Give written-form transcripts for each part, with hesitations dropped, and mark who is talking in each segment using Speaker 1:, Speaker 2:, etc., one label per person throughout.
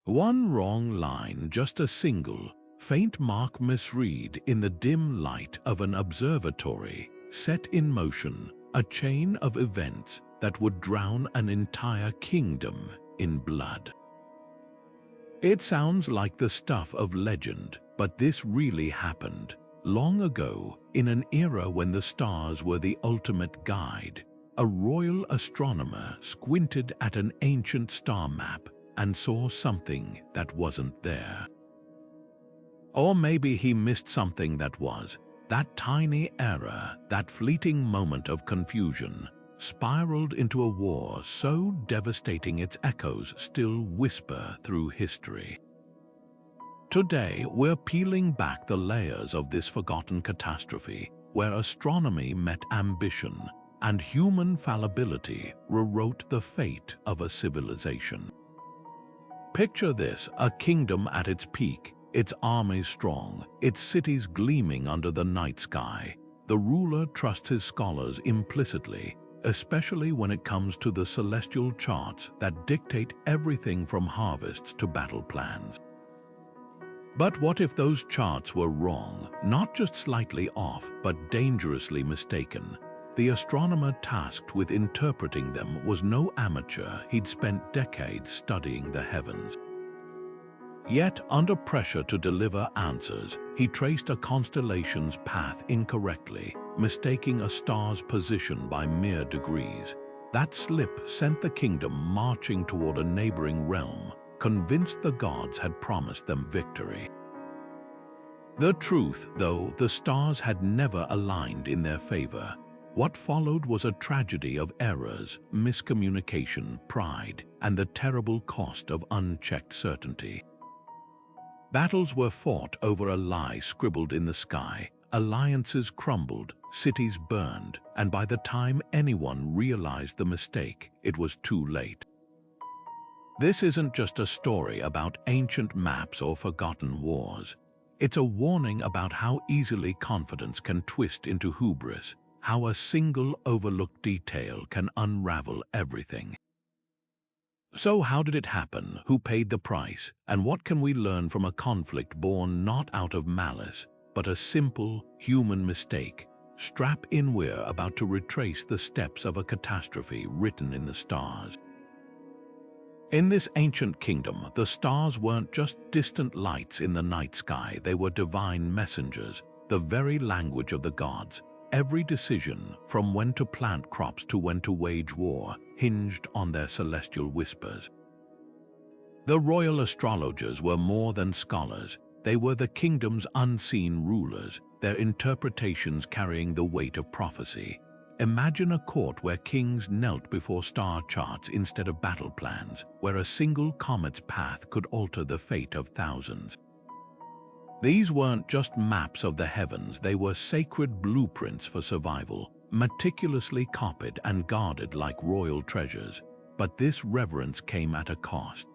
Speaker 1: One wrong line, just a single, faint mark misread in the dim light of an observatory, set in motion a chain of events that would drown an entire kingdom in blood. It sounds like the stuff of legend, but this really happened long ago, in an era when the stars were the ultimate guide. A royal astronomer squinted at an ancient star map and saw something that wasn't there. Or maybe he missed something that was. That tiny error, that fleeting moment of confusion, spiraled into a war so devastating its echoes still whisper through history. Today, we're peeling back the layers of this forgotten catastrophe, where astronomy met ambition and human fallibility rewrote the fate of a civilization. Picture this: a kingdom at its peak, its armies strong, its cities gleaming under the night sky. The ruler trusts his scholars implicitly, especially when it comes to the celestial charts that dictate everything from harvests to battle plans. But what if those charts were wrong, not just slightly off, but dangerously mistaken? The astronomer tasked with interpreting them was no amateur. He'd spent decades studying the heavens. Yet, under pressure to deliver answers, he traced a constellation's path incorrectly, mistaking a star's position by mere degrees. That slip sent the kingdom marching toward a neighboring realm, convinced the gods had promised them victory. The truth, though, the stars had never aligned in their favor. What followed was a tragedy of errors, miscommunication, pride, and the terrible cost of unchecked certainty. Battles were fought over a lie scribbled in the sky, alliances crumbled, cities burned, and by the time anyone realized the mistake, it was too late. This isn't just a story about ancient maps or forgotten wars. It's a warning about how easily confidence can twist into hubris, how a single overlooked detail can unravel everything. So how did it happen? Who paid the price? And what can we learn from a conflict born not out of malice, but a simple human mistake? Strap in, we're about to retrace the steps of a catastrophe written in the stars. In this ancient kingdom, the stars weren't just distant lights in the night sky, they were divine messengers, the very language of the gods. Every decision, from when to plant crops to when to wage war, hinged on their celestial whispers. The royal astrologers were more than scholars. They were the kingdom's unseen rulers, their interpretations carrying the weight of prophecy. Imagine a court where kings knelt before star charts instead of battle plans, where a single comet's path could alter the fate of thousands. These weren't just maps of the heavens, they were sacred blueprints for survival, meticulously copied and guarded like royal treasures. But this reverence came at a cost.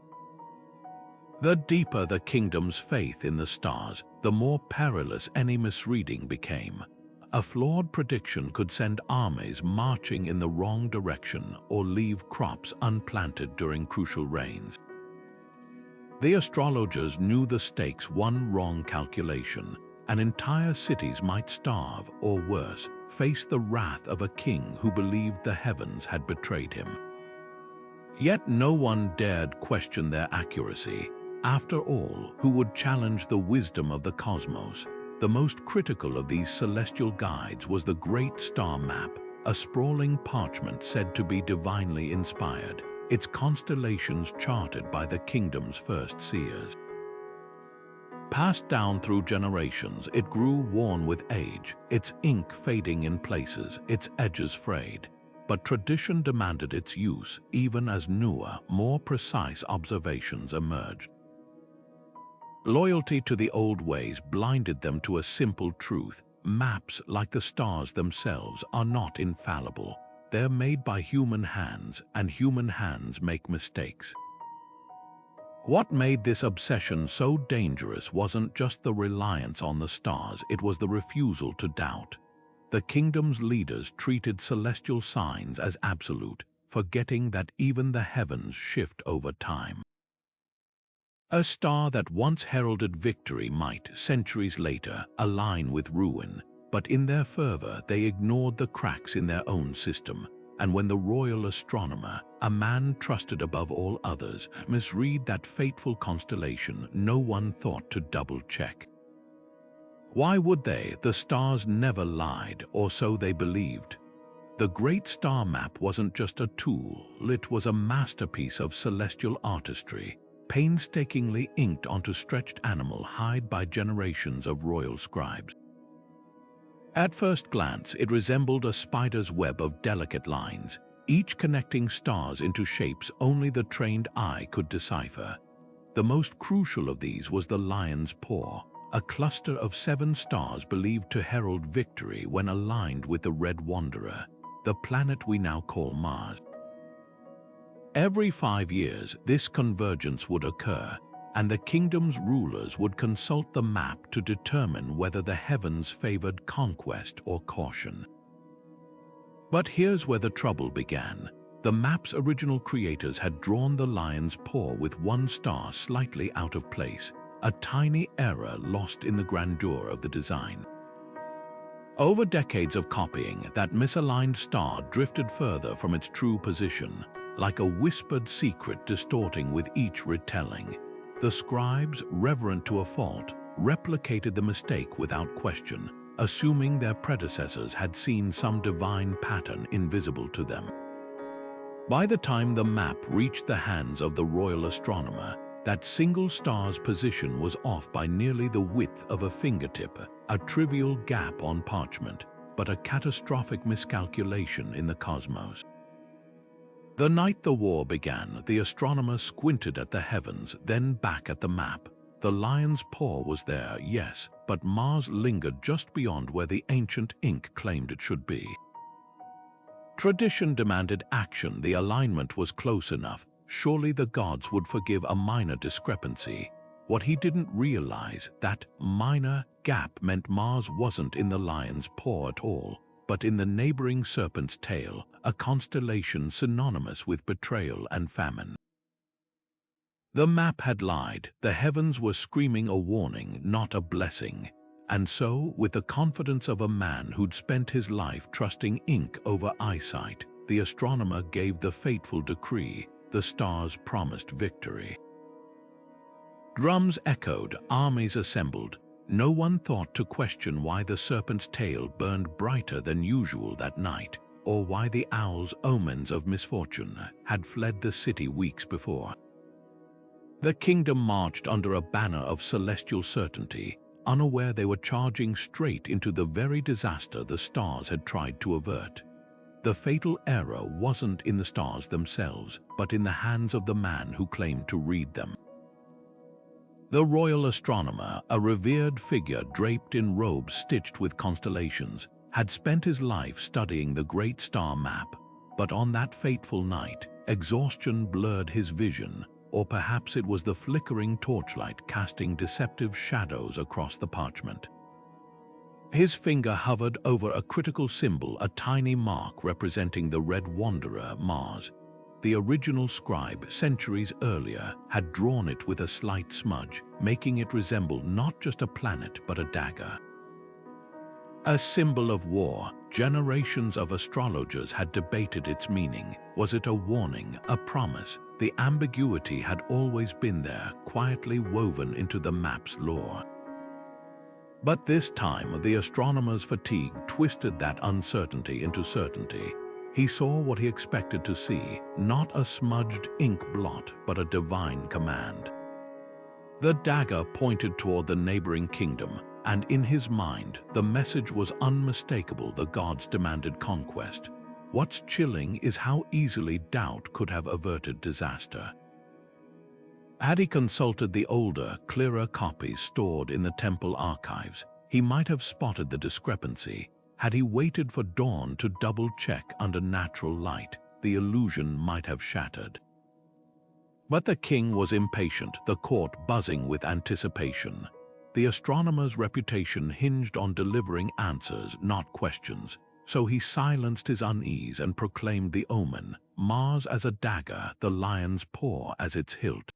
Speaker 1: The deeper the kingdom's faith in the stars, the more perilous any misreading became. A flawed prediction could send armies marching in the wrong direction or leave crops unplanted during crucial rains. The astrologers knew the stakes: one wrong calculation, and entire cities might starve, or worse, face the wrath of a king who believed the heavens had betrayed him. Yet no one dared question their accuracy. After all, who would challenge the wisdom of the cosmos? The most critical of these celestial guides was the Great Star Map, a sprawling parchment said to be divinely inspired, its constellations charted by the kingdom's first seers. Passed down through generations, it grew worn with age, its ink fading in places, its edges frayed. But tradition demanded its use, even as newer, more precise observations emerged. Loyalty to the old ways blinded them to a simple truth: maps, like the stars themselves, are not infallible. They're made by human hands, and human hands make mistakes. What made this obsession so dangerous wasn't just the reliance on the stars, it was the refusal to doubt. The kingdom's leaders treated celestial signs as absolute, forgetting that even the heavens shift over time. A star that once heralded victory might, centuries later, align with ruin, but in their fervor they ignored the cracks in their own system. And when the royal astronomer, a man trusted above all others, misread that fateful constellation, no one thought to double-check. Why would they? The stars never lied, or so they believed. The Great Star Map wasn't just a tool, it was a masterpiece of celestial artistry, painstakingly inked onto stretched animal hide by generations of royal scribes. At first glance, it resembled a spider's web of delicate lines, each connecting stars into shapes only the trained eye could decipher. The most crucial of these was the lion's paw, a cluster of 7 stars believed to herald victory when aligned with the Red Wanderer, the planet we now call Mars. Every 5 years, this convergence would occur, and the kingdom's rulers would consult the map to determine whether the heavens favored conquest or caution. But here's where the trouble began. The map's original creators had drawn the lion's paw with 1 star slightly out of place, a tiny error lost in the grandeur of the design. Over decades of copying, that misaligned star drifted further from its true position, like a whispered secret distorting with each retelling. The scribes, reverent to a fault, replicated the mistake without question, assuming their predecessors had seen some divine pattern invisible to them. By the time the map reached the hands of the royal astronomer, that single star's position was off by nearly the width of a fingertip, a trivial gap on parchment, but a catastrophic miscalculation in the cosmos. The night the war began, the astronomer squinted at the heavens, then back at the map. The lion's paw was there, yes, but Mars lingered just beyond where the ancient ink claimed it should be. Tradition demanded action. The alignment was close enough. Surely the gods would forgive a minor discrepancy. What he didn't realize, that minor gap meant Mars wasn't in the lion's paw at all, but in the neighboring serpent's tail, a constellation synonymous with betrayal and famine. The map had lied. The heavens were screaming a warning, not a blessing. And so, with the confidence of a man who'd spent his life trusting ink over eyesight, the astronomer gave the fateful decree. The stars promised victory. Drums echoed, armies assembled. No one thought to question why the serpent's tail burned brighter than usual that night, or why the owl's omens of misfortune had fled the city weeks before. The kingdom marched under a banner of celestial certainty, unaware they were charging straight into the very disaster the stars had tried to avert. The fatal error wasn't in the stars themselves, but in the hands of the man who claimed to read them. The royal astronomer, a revered figure draped in robes stitched with constellations, had spent his life studying the great star map, but on that fateful night, exhaustion blurred his vision, or perhaps it was the flickering torchlight casting deceptive shadows across the parchment. His finger hovered over a critical symbol, a tiny mark representing the Red Wanderer, Mars. The original scribe, centuries earlier, had drawn it with a slight smudge, making it resemble not just a planet but a dagger. A symbol of war, generations of astrologers had debated its meaning. Was it a warning, a promise? The ambiguity had always been there, quietly woven into the map's lore. But this time, the astronomer's fatigue twisted that uncertainty into certainty. He saw what he expected to see, not a smudged ink blot, but a divine command. The dagger pointed toward the neighboring kingdom, and in his mind, the message was unmistakable. The gods demanded conquest. What's chilling is how easily doubt could have averted disaster. Had he consulted the older, clearer copies stored in the temple archives, he might have spotted the discrepancy. Had he waited for dawn to double-check under natural light, the illusion might have shattered. But the king was impatient, the court buzzing with anticipation. The astronomer's reputation hinged on delivering answers, not questions, so he silenced his unease and proclaimed the omen, Mars as a dagger, the lion's paw as its hilt.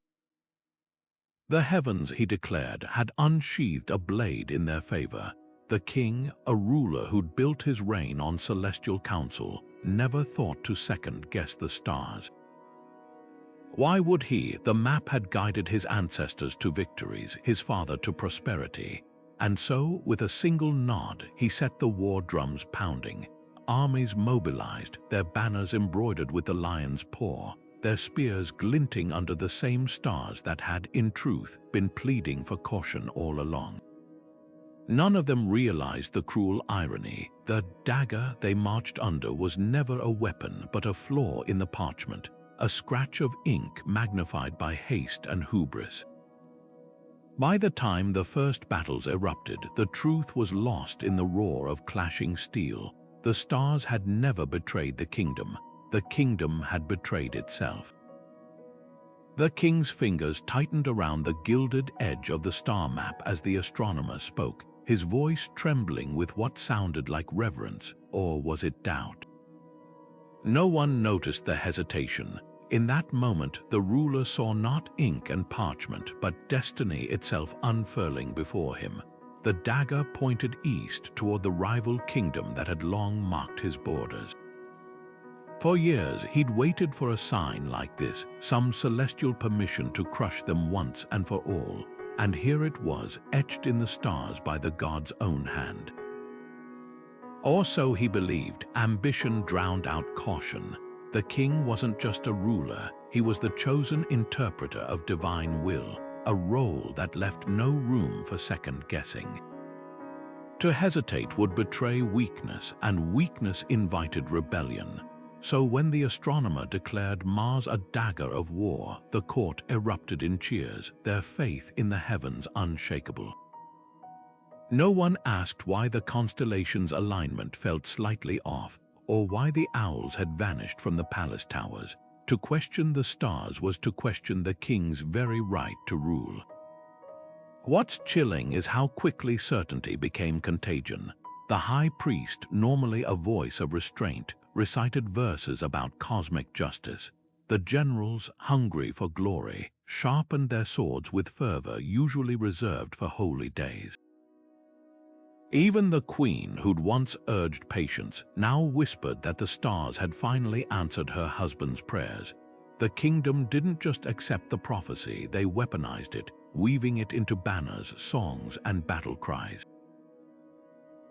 Speaker 1: The heavens, he declared, had unsheathed a blade in their favor. The king, a ruler who'd built his reign on celestial counsel, never thought to second-guess the stars. Why would he? The map had guided his ancestors to victories, his father to prosperity. And so, with a single nod, he set the war drums pounding. Armies mobilized, their banners embroidered with the lion's paw, their spears glinting under the same stars that had, in truth, been pleading for caution all along. None of them realized the cruel irony. The dagger they marched under was never a weapon but a flaw in the parchment, a scratch of ink magnified by haste and hubris. By the time the first battles erupted, the truth was lost in the roar of clashing steel. The stars had never betrayed the kingdom had betrayed itself. The king's fingers tightened around the gilded edge of the star map as the astronomer spoke, his voice trembling with what sounded like reverence, or was it doubt? No one noticed the hesitation. In that moment, the ruler saw not ink and parchment, but destiny itself unfurling before him. The dagger pointed east toward the rival kingdom that had long marked his borders. For years, he'd waited for a sign like this, some celestial permission to crush them once and for all. And here it was, etched in the stars by the god's own hand. Or so he believed. Ambition drowned out caution. The king wasn't just a ruler, he was the chosen interpreter of divine will, a role that left no room for second-guessing. To hesitate would betray weakness, and weakness invited rebellion. So when the astronomer declared Mars a dagger of war, the court erupted in cheers, their faith in the heavens unshakable. No one asked why the constellations' alignment felt slightly off, or why the owls had vanished from the palace towers. To question the stars was to question the king's very right to rule. What's chilling is how quickly certainty became contagion. The high priest, normally a voice of restraint, recited verses about cosmic justice. The generals, hungry for glory, sharpened their swords with fervor usually reserved for holy days. Even the queen, who'd once urged patience, now whispered that the stars had finally answered her husband's prayers. The kingdom didn't just accept the prophecy, they weaponized it, weaving it into banners, songs, and battle cries.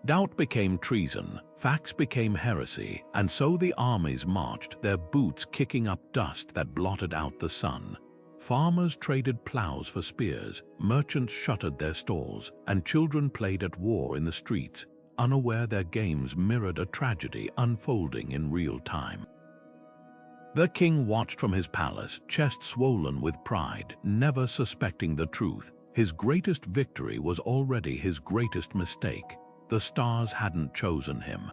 Speaker 1: Doubt became treason, facts became heresy, and so the armies marched, their boots kicking up dust that blotted out the sun. Farmers traded plows for spears, merchants shuttered their stalls, and children played at war in the streets, unaware their games mirrored a tragedy unfolding in real time. The king watched from his palace, chest swollen with pride, never suspecting the truth. His greatest victory was already his greatest mistake. The stars hadn't chosen him.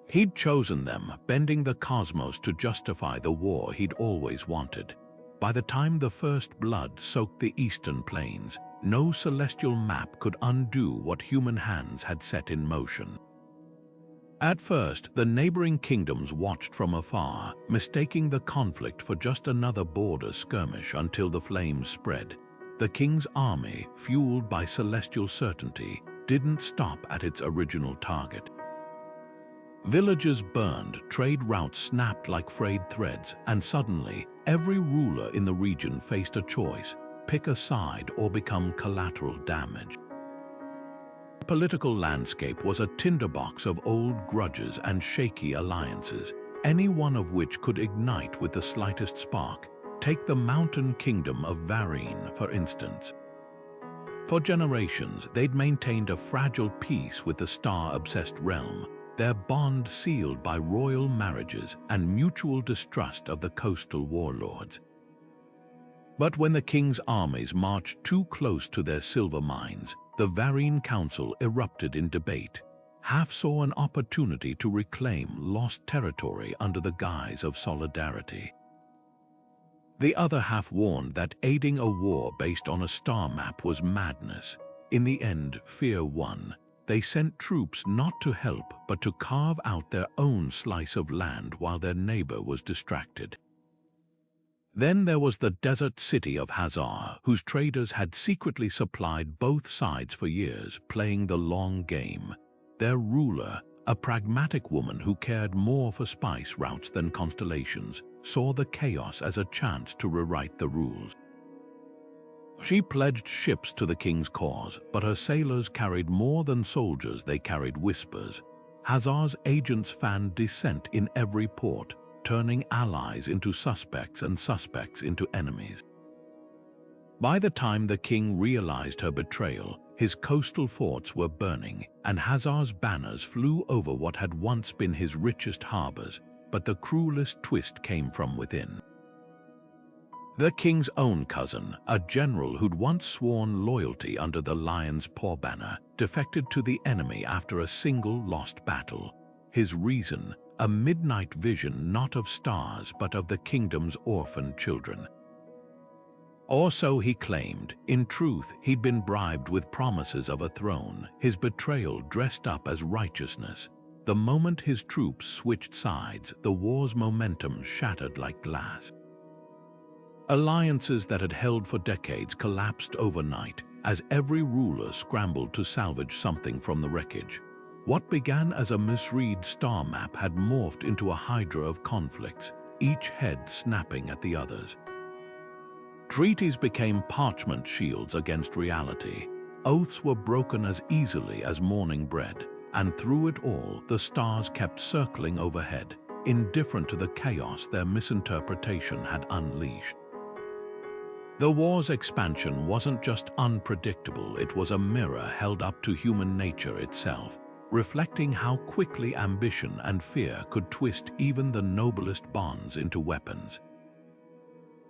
Speaker 1: He'd chosen them, bending the cosmos to justify the war he'd always wanted. By the time the first blood soaked the eastern plains, no celestial map could undo what human hands had set in motion. At first, the neighboring kingdoms watched from afar, mistaking the conflict for just another border skirmish until the flames spread. The king's army, fueled by celestial certainty, didn't stop at its original target. Villages burned, trade routes snapped like frayed threads, and suddenly, every ruler in the region faced a choice: pick a side or become collateral damage. The political landscape was a tinderbox of old grudges and shaky alliances, any one of which could ignite with the slightest spark. Take the mountain kingdom of Varine, for instance. For generations, they'd maintained a fragile peace with the star-obsessed realm, their bond sealed by royal marriages and mutual distrust of the coastal warlords. But when the king's armies marched too close to their silver mines, the Varine Council erupted in debate. Half saw an opportunity to reclaim lost territory under the guise of solidarity. The other half warned that aiding a war based on a star map was madness. In the end, fear won. They sent troops not to help, but to carve out their own slice of land while their neighbor was distracted. Then there was the desert city of Hazar, whose traders had secretly supplied both sides for years, playing the long game. Their ruler, a pragmatic woman who cared more for spice routes than constellations, saw the chaos as a chance to rewrite the rules. She pledged ships to the king's cause, but her sailors carried more than soldiers, they carried whispers. Hazar's agents fanned dissent in every port, turning allies into suspects and suspects into enemies. By the time the king realized her betrayal, his coastal forts were burning, and Hazar's banners flew over what had once been his richest harbors, but the cruelest twist came from within. The king's own cousin, a general who'd once sworn loyalty under the lion's paw banner, defected to the enemy after a single lost battle. His reason, a midnight vision not of stars but of the kingdom's orphaned children. Or so he claimed. In truth, he'd been bribed with promises of a throne, his betrayal dressed up as righteousness. The moment his troops switched sides, the war's momentum shattered like glass. Alliances that had held for decades collapsed overnight as every ruler scrambled to salvage something from the wreckage. What began as a misread star map had morphed into a hydra of conflicts, each head snapping at the others. Treaties became parchment shields against reality. Oaths were broken as easily as morning bread, and through it all, the stars kept circling overhead, indifferent to the chaos their misinterpretation had unleashed. The war's expansion wasn't just unpredictable, it was a mirror held up to human nature itself, reflecting how quickly ambition and fear could twist even the noblest bonds into weapons.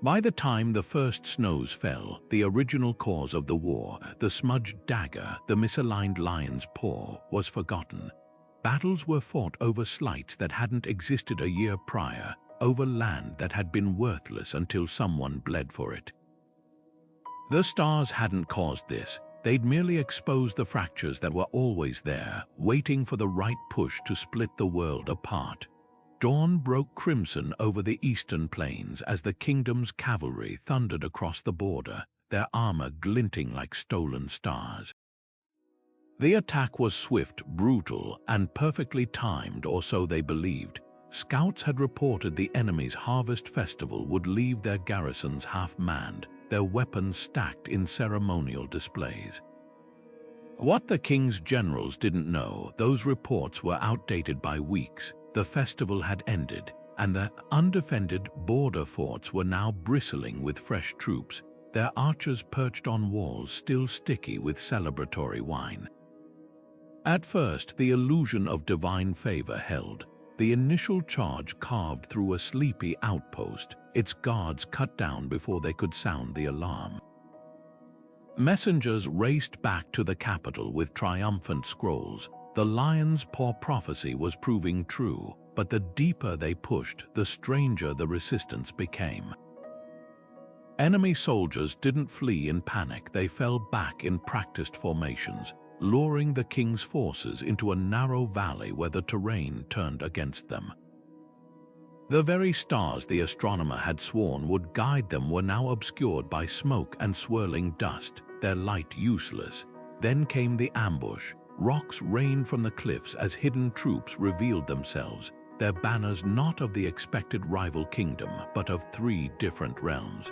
Speaker 1: By the time the first snows fell, the original cause of the war, the smudged dagger, the misaligned lion's paw, was forgotten. Battles were fought over slights that hadn't existed a year prior, over land that had been worthless until someone bled for it. The stars hadn't caused this, they'd merely exposed the fractures that were always there, waiting for the right push to split the world apart. Dawn broke crimson over the eastern plains as the kingdom's cavalry thundered across the border, their armor glinting like stolen stars. The attack was swift, brutal, and perfectly timed, or so they believed. Scouts had reported the enemy's harvest festival would leave their garrisons half-manned, their weapons stacked in ceremonial displays. What the king's generals didn't know, those reports were outdated by weeks. The festival had ended, and the undefended border forts were now bristling with fresh troops, their archers perched on walls still sticky with celebratory wine. At first, the illusion of divine favor held. The initial charge carved through a sleepy outpost, its guards cut down before they could sound the alarm. Messengers raced back to the capital with triumphant scrolls. The lion's paw prophecy was proving true, but the deeper they pushed, the stranger the resistance became. Enemy soldiers didn't flee in panic, they fell back in practiced formations, luring the king's forces into a narrow valley where the terrain turned against them. The very stars the astronomer had sworn would guide them were now obscured by smoke and swirling dust, their light useless. Then came the ambush. Rocks rained from the cliffs as hidden troops revealed themselves, their banners not of the expected rival kingdom, but of three different realms.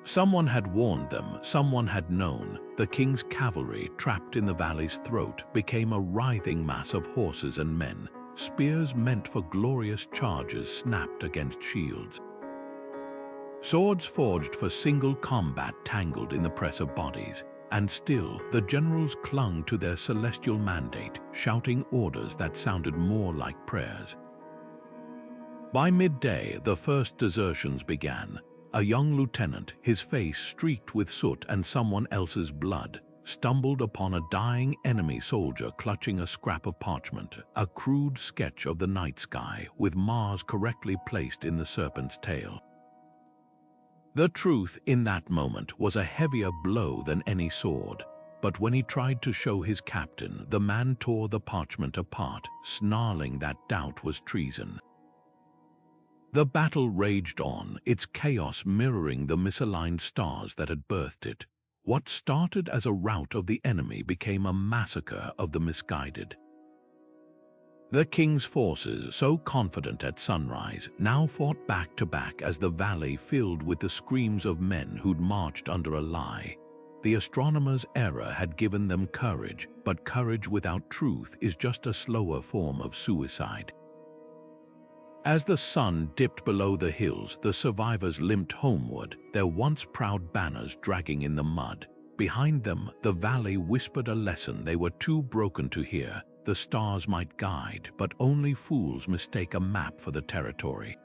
Speaker 1: Someone had warned them, someone had known. The king's cavalry, trapped in the valley's throat, became a writhing mass of horses and men. Spears meant for glorious charges snapped against shields. Swords forged for single combat tangled in the press of bodies. And still, the generals clung to their celestial mandate, shouting orders that sounded more like prayers. By midday, the first desertions began. A young lieutenant, his face streaked with soot and someone else's blood, stumbled upon a dying enemy soldier clutching a scrap of parchment, a crude sketch of the night sky with Mars correctly placed in the serpent's tail. The truth in that moment was a heavier blow than any sword, but when he tried to show his captain, the man tore the parchment apart, snarling that doubt was treason. The battle raged on, its chaos mirroring the misaligned stars that had birthed it. What started as a rout of the enemy became a massacre of the misguided. The king's forces, so confident at sunrise, now fought back to back as the valley filled with the screams of men who'd marched under a lie. The astronomer's error had given them courage, but courage without truth is just a slower form of suicide. As the sun dipped below the hills, the survivors limped homeward, their once proud banners dragging in the mud. Behind them, the valley whispered a lesson they were too broken to hear. The stars might guide, but only fools mistake a map for the territory.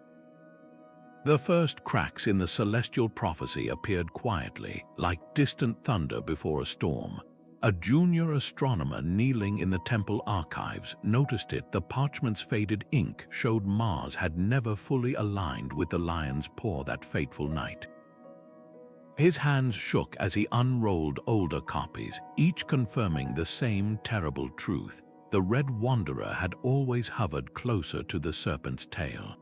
Speaker 1: The first cracks in the celestial prophecy appeared quietly, like distant thunder before a storm. A junior astronomer kneeling in the temple archives noticed it. The parchment's faded ink showed Mars had never fully aligned with the lion's paw that fateful night. His hands shook as he unrolled older copies, each confirming the same terrible truth. The Red Wanderer had always hovered closer to the serpent's tail.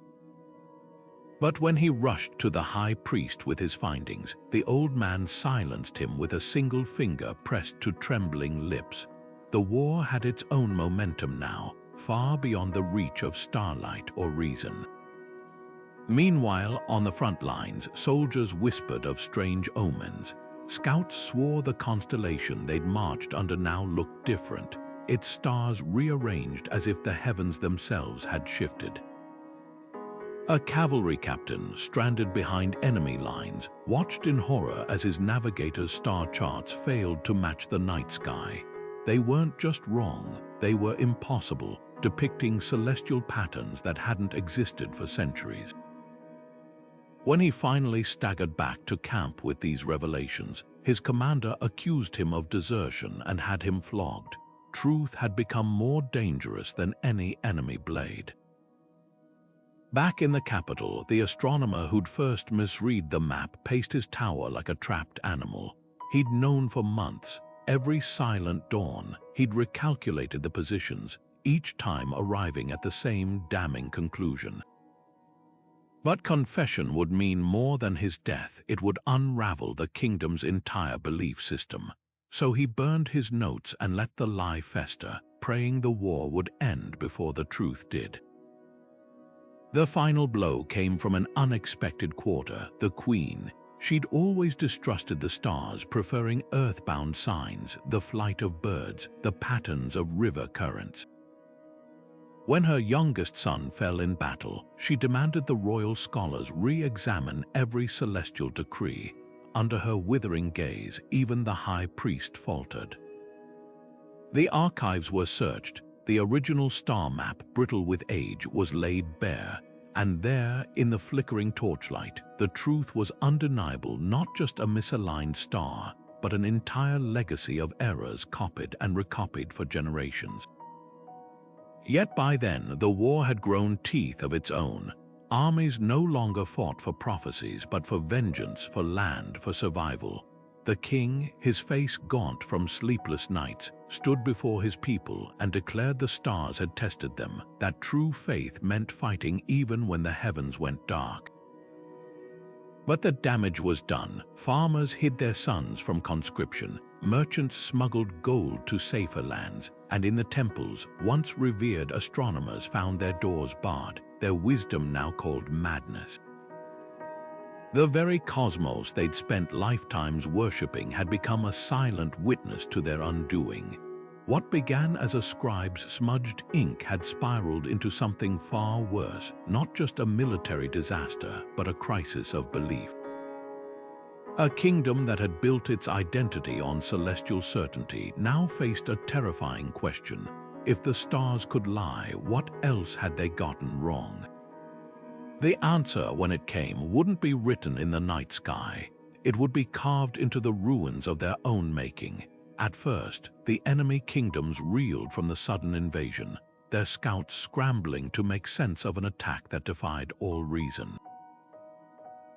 Speaker 1: But when he rushed to the high priest with his findings, the old man silenced him with a single finger pressed to trembling lips. The war had its own momentum now, far beyond the reach of starlight or reason. Meanwhile, on the front lines, soldiers whispered of strange omens. Scouts swore the constellation they'd marched under now looked different, its stars rearranged as if the heavens themselves had shifted. A cavalry captain, stranded behind enemy lines, watched in horror as his navigator's star charts failed to match the night sky. They weren't just wrong, they were impossible, depicting celestial patterns that hadn't existed for centuries. When he finally staggered back to camp with these revelations, his commander accused him of desertion and had him flogged. Truth had become more dangerous than any enemy blade. Back in the capital, the astronomer who'd first misread the map paced his tower like a trapped animal. He'd known for months, every silent dawn, he'd recalculated the positions, each time arriving at the same damning conclusion. But confession would mean more than his death. It would unravel the kingdom's entire belief system. So he burned his notes and let the lie fester, praying the war would end before the truth did. The final blow came from an unexpected quarter, the Queen. She'd always distrusted the stars, preferring earthbound signs, the flight of birds, the patterns of river currents. When her youngest son fell in battle, she demanded the royal scholars re-examine every celestial decree. Under her withering gaze, even the high priest faltered. The archives were searched. The original star map, brittle with age, was laid bare. And there, in the flickering torchlight, the truth was undeniable, not just a misaligned star, but an entire legacy of errors copied and recopied for generations. Yet by then, the war had grown teeth of its own. Armies no longer fought for prophecies, but for vengeance, for land, for survival. The king, his face gaunt from sleepless nights, stood before his people and declared the stars had tested them, that true faith meant fighting even when the heavens went dark. But the damage was done. Farmers hid their sons from conscription, merchants smuggled gold to safer lands, and in the temples, once revered astronomers found their doors barred, their wisdom now called madness. The very cosmos they'd spent lifetimes worshipping had become a silent witness to their undoing. What began as a scribe's smudged ink had spiraled into something far worse, not just a military disaster, but a crisis of belief. A kingdom that had built its identity on celestial certainty now faced a terrifying question. If the stars could lie, what else had they gotten wrong? The answer, when it came, wouldn't be written in the night sky. It would be carved into the ruins of their own making. At first, the enemy kingdoms reeled from the sudden invasion, their scouts scrambling to make sense of an attack that defied all reason.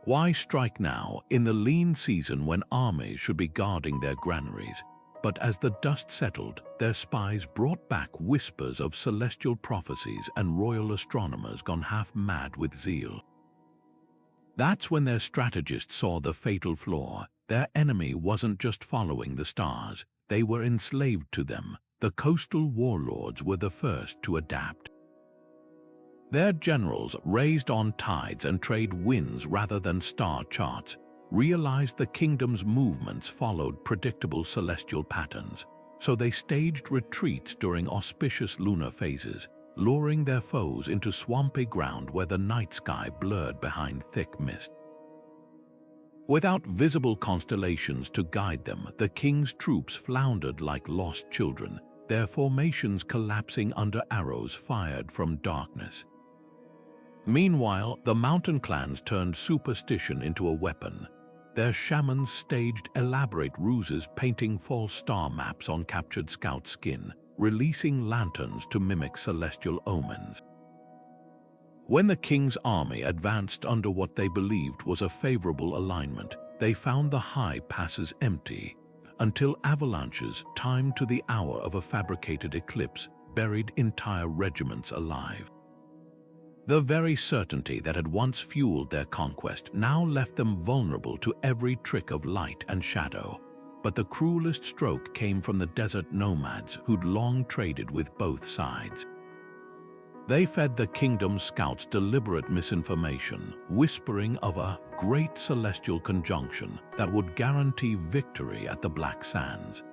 Speaker 1: Why strike now, in the lean season when armies should be guarding their granaries? But as the dust settled, their spies brought back whispers of celestial prophecies and royal astronomers gone half mad with zeal. That's when their strategists saw the fatal flaw. Their enemy wasn't just following the stars, they were enslaved to them. The coastal warlords were the first to adapt. Their generals, raised on tides and trade winds rather than star charts, realized the kingdom's movements followed predictable celestial patterns, so they staged retreats during auspicious lunar phases, luring their foes into swampy ground where the night sky blurred behind thick mist. Without visible constellations to guide them, the king's troops floundered like lost children, their formations collapsing under arrows fired from darkness. Meanwhile, the mountain clans turned superstition into a weapon. Their shamans staged elaborate ruses, painting false star maps on captured scout skin, releasing lanterns to mimic celestial omens. When the king's army advanced under what they believed was a favorable alignment, they found the high passes empty, until avalanches timed to the hour of a fabricated eclipse buried entire regiments alive. The very certainty that had once fueled their conquest now left them vulnerable to every trick of light and shadow. But the cruelest stroke came from the desert nomads who'd long traded with both sides. They fed the kingdom's scouts deliberate misinformation, whispering of a great celestial conjunction that would guarantee victory at the Black Sands.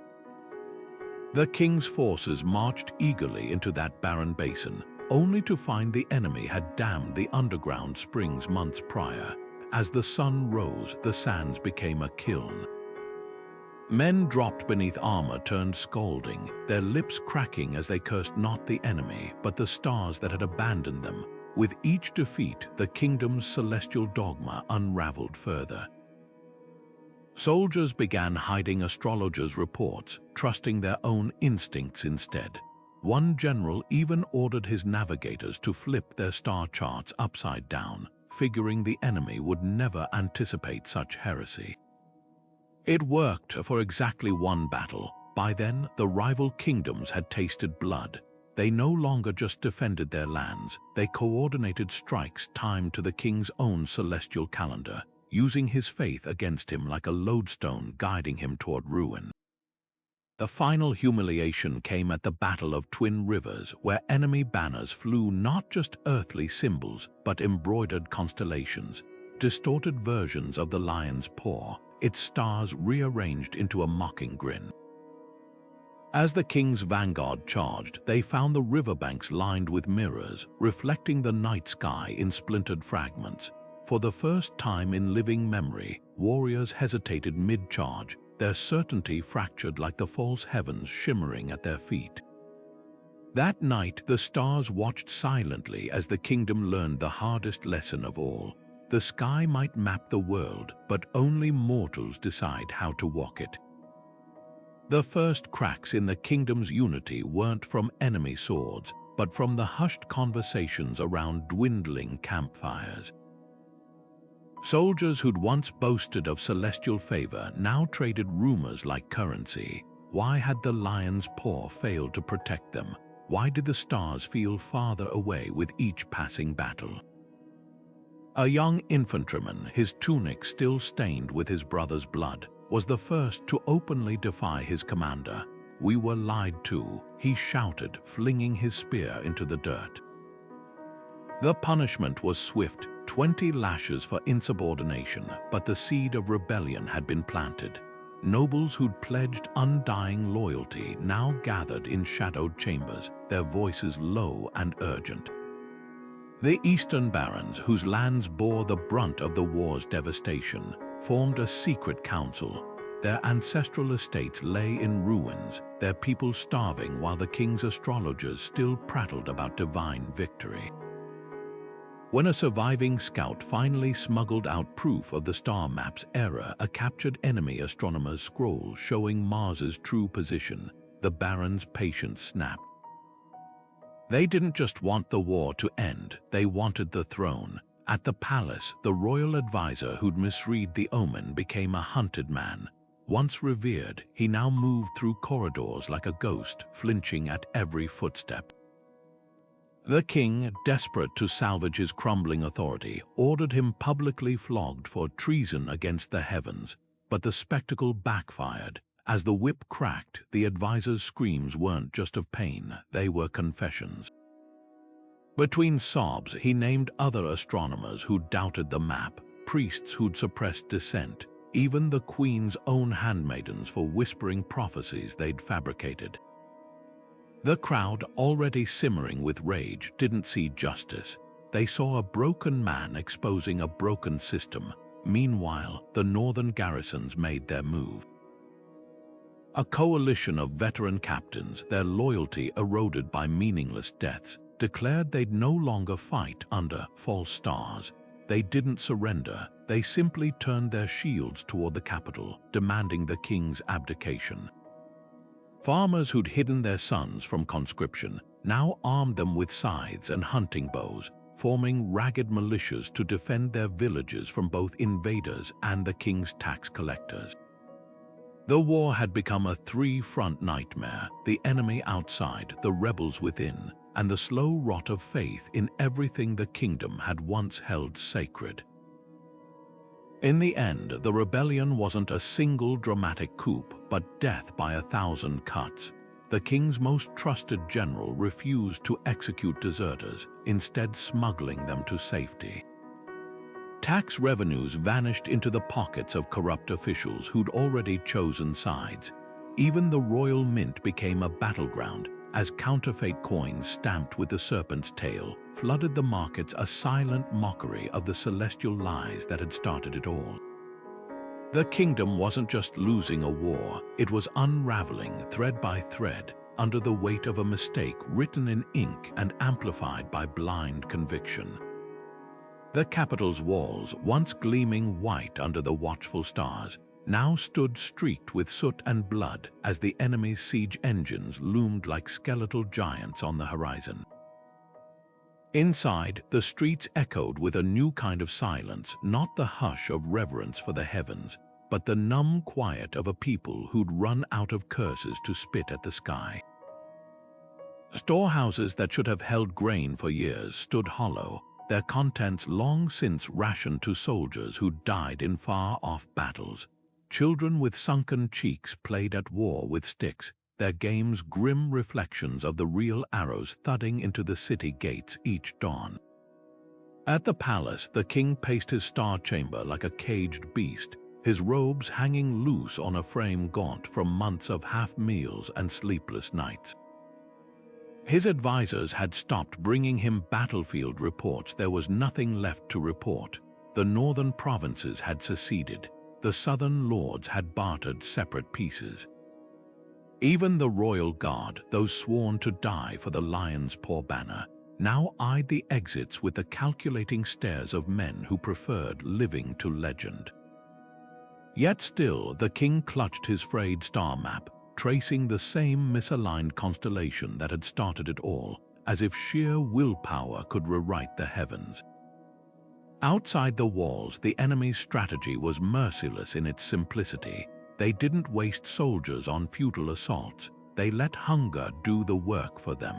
Speaker 1: The king's forces marched eagerly into that barren basin, only to find the enemy had dammed the underground springs months prior. As the sun rose, the sands became a kiln. Men dropped beneath armor turned scalding, their lips cracking as they cursed not the enemy, but the stars that had abandoned them. With each defeat, the kingdom's celestial dogma unraveled further. Soldiers began hiding astrologers' reports, trusting their own instincts instead. One general even ordered his navigators to flip their star charts upside down, figuring the enemy would never anticipate such heresy. It worked for exactly one battle. By then, the rival kingdoms had tasted blood. They no longer just defended their lands, they coordinated strikes timed to the king's own celestial calendar, using his faith against him like a lodestone guiding him toward ruin. The final humiliation came at the Battle of Twin Rivers, where enemy banners flew not just earthly symbols, but embroidered constellations, distorted versions of the lion's paw, its stars rearranged into a mocking grin. As the king's vanguard charged, they found the riverbanks lined with mirrors, reflecting the night sky in splintered fragments. For the first time in living memory, warriors hesitated mid-charge, their certainty fractured like the false heavens shimmering at their feet. That night, the stars watched silently as the kingdom learned the hardest lesson of all. The sky might map the world, but only mortals decide how to walk it. The first cracks in the kingdom's unity weren't from enemy swords, but from the hushed conversations around dwindling campfires. Soldiers who'd once boasted of celestial favor now traded rumors like currency. Why had the lion's paw failed to protect them? Why did the stars feel farther away with each passing battle? A young infantryman, his tunic still stained with his brother's blood, was the first to openly defy his commander. "We were lied to," he shouted, flinging his spear into the dirt. The punishment was swift, 20 lashes for insubordination, but the seed of rebellion had been planted. Nobles who'd pledged undying loyalty now gathered in shadowed chambers, their voices low and urgent. The eastern barons, whose lands bore the brunt of the war's devastation, formed a secret council. Their ancestral estates lay in ruins, their people starving while the king's astrologers still prattled about divine victory. When a surviving scout finally smuggled out proof of the star map's error, a captured enemy astronomer's scroll showing Mars's true position, the barons' patience snapped. They didn't just want the war to end, they wanted the throne. At the palace, the royal advisor who'd misread the omen became a hunted man. Once revered, he now moved through corridors like a ghost, flinching at every footstep. The king, desperate to salvage his crumbling authority, ordered him publicly flogged for treason against the heavens, but the spectacle backfired. As the whip cracked, the advisor's screams weren't just of pain, they were confessions. Between sobs, he named other astronomers who'd doubted the map, priests who'd suppressed dissent, even the queen's own handmaidens for whispering prophecies they'd fabricated. The crowd, already simmering with rage, didn't see justice. They saw a broken man exposing a broken system. Meanwhile, the northern garrisons made their move. A coalition of veteran captains, their loyalty eroded by meaningless deaths, declared they'd no longer fight under false stars. They didn't surrender, they simply turned their shields toward the capital, demanding the king's abdication. Farmers who'd hidden their sons from conscription now armed them with scythes and hunting bows, forming ragged militias to defend their villages from both invaders and the king's tax collectors. The war had become a three-front nightmare: the enemy outside, the rebels within, and the slow rot of faith in everything the kingdom had once held sacred. In the end, the rebellion wasn't a single dramatic coup, but death by 1,000 cuts. The king's most trusted general refused to execute deserters, instead smuggling them to safety. Tax revenues vanished into the pockets of corrupt officials who'd already chosen sides. Even the royal mint became a battleground, as counterfeit coins stamped with the serpent's tail flooded the markets, a silent mockery of the celestial lies that had started it all. The kingdom wasn't just losing a war, it was unraveling thread by thread under the weight of a mistake written in ink and amplified by blind conviction. The capital's walls, once gleaming white under the watchful stars, now stood streaked with soot and blood as the enemy's siege engines loomed like skeletal giants on the horizon. Inside, the streets echoed with a new kind of silence, not the hush of reverence for the heavens, but the numb quiet of a people who'd run out of curses to spit at the sky. Storehouses that should have held grain for years stood hollow, their contents long since rationed to soldiers who died in far-off battles. Children with sunken cheeks played at war with sticks, their games grim reflections of the real arrows thudding into the city gates each dawn. At the palace, the king paced his star chamber like a caged beast, his robes hanging loose on a frame gaunt from months of half meals and sleepless nights. His advisors had stopped bringing him battlefield reports. There was nothing left to report. The northern provinces had seceded. The southern lords had bartered separate pieces. Even the royal guard, those sworn to die for the lion's paw banner, now eyed the exits with the calculating stares of men who preferred living to legend. Yet still, the king clutched his frayed star map, tracing the same misaligned constellation that had started it all, as if sheer willpower could rewrite the heavens. Outside the walls, the enemy's strategy was merciless in its simplicity. They didn't waste soldiers on futile assaults. They let hunger do the work for them.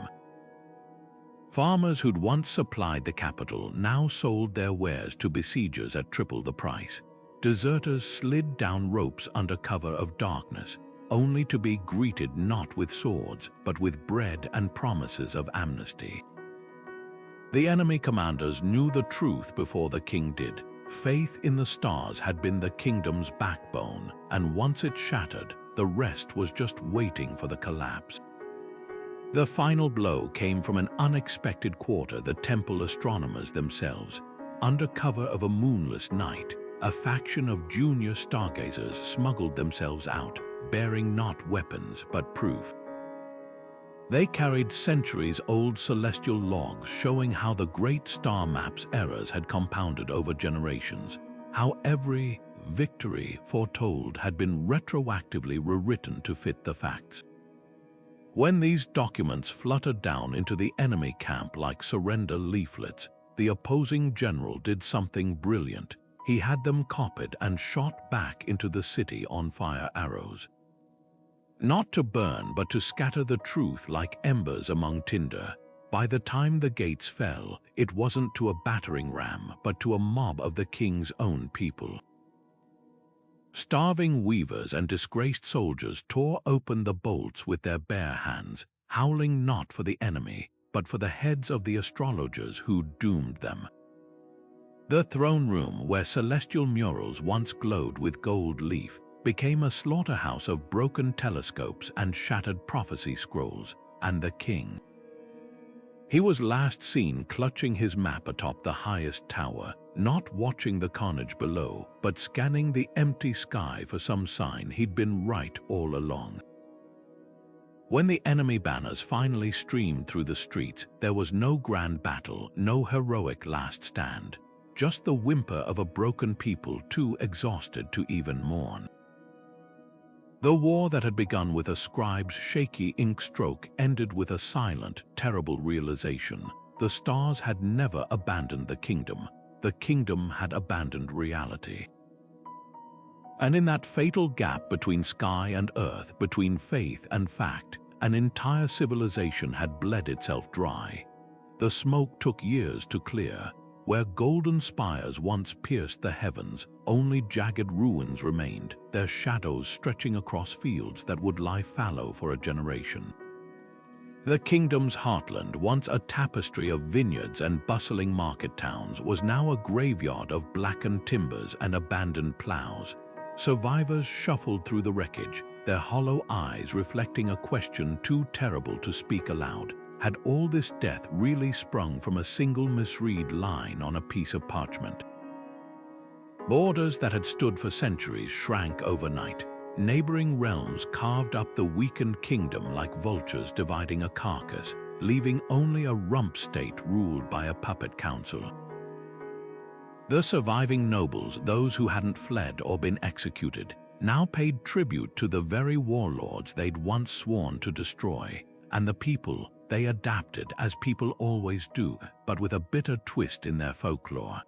Speaker 1: Farmers who'd once supplied the capital now sold their wares to besiegers at triple the price. Deserters slid down ropes under cover of darkness, only to be greeted not with swords, but with bread and promises of amnesty. The enemy commanders knew the truth before the king did. Faith in the stars had been the kingdom's backbone, and once it shattered, the rest was just waiting for the collapse. The final blow came from an unexpected quarter: the temple astronomers themselves. Under cover of a moonless night, a faction of junior stargazers smuggled themselves out, bearing not weapons but proof. They carried centuries-old celestial logs showing how the great star map's errors had compounded over generations, how every victory foretold had been retroactively rewritten to fit the facts. When these documents fluttered down into the enemy camp like surrender leaflets, the opposing general did something brilliant. He had them copied and shot back into the city on fire arrows. Not to burn, but to scatter the truth like embers among tinder. By the time the gates fell, it wasn't to a battering ram, but to a mob of the king's own people. Starving weavers and disgraced soldiers tore open the bolts with their bare hands, howling not for the enemy, but for the heads of the astrologers who doomed them. The throne room, where celestial murals once glowed with gold leaf, became a slaughterhouse of broken telescopes and shattered prophecy scrolls, and the king. He was last seen clutching his map atop the highest tower, not watching the carnage below, but scanning the empty sky for some sign he'd been right all along. When the enemy banners finally streamed through the streets, there was no grand battle, no heroic last stand, just the whimper of a broken people too exhausted to even mourn. The war that had begun with a scribe's shaky ink stroke ended with a silent, terrible realization. The stars had never abandoned the kingdom had abandoned reality. And in that fatal gap between sky and earth, between faith and fact, an entire civilization had bled itself dry. The smoke took years to clear. Where golden spires once pierced the heavens, only jagged ruins remained, their shadows stretching across fields that would lie fallow for a generation. The kingdom's heartland, once a tapestry of vineyards and bustling market towns, was now a graveyard of blackened timbers and abandoned plows. Survivors shuffled through the wreckage, their hollow eyes reflecting a question too terrible to speak aloud. Had all this death really sprung from a single misread line on a piece of parchment? Borders that had stood for centuries shrank overnight. Neighboring realms carved up the weakened kingdom like vultures dividing a carcass, leaving only a rump state ruled by a puppet council. The surviving nobles, those who hadn't fled or been executed, now paid tribute to the very warlords they'd once sworn to destroy. And the people, they adapted, as people always do, but with a bitter twist in their folklore.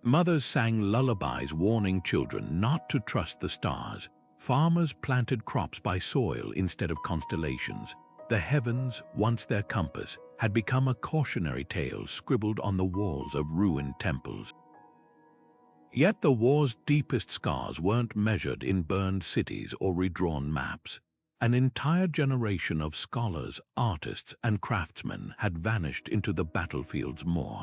Speaker 1: Mothers sang lullabies warning children not to trust the stars. Farmers planted crops by soil instead of constellations. The heavens, once their compass, had become a cautionary tale scribbled on the walls of ruined temples. Yet the war's deepest scars weren't measured in burned cities or redrawn maps. An entire generation of scholars, artists, and craftsmen had vanished into the battlefield's maw.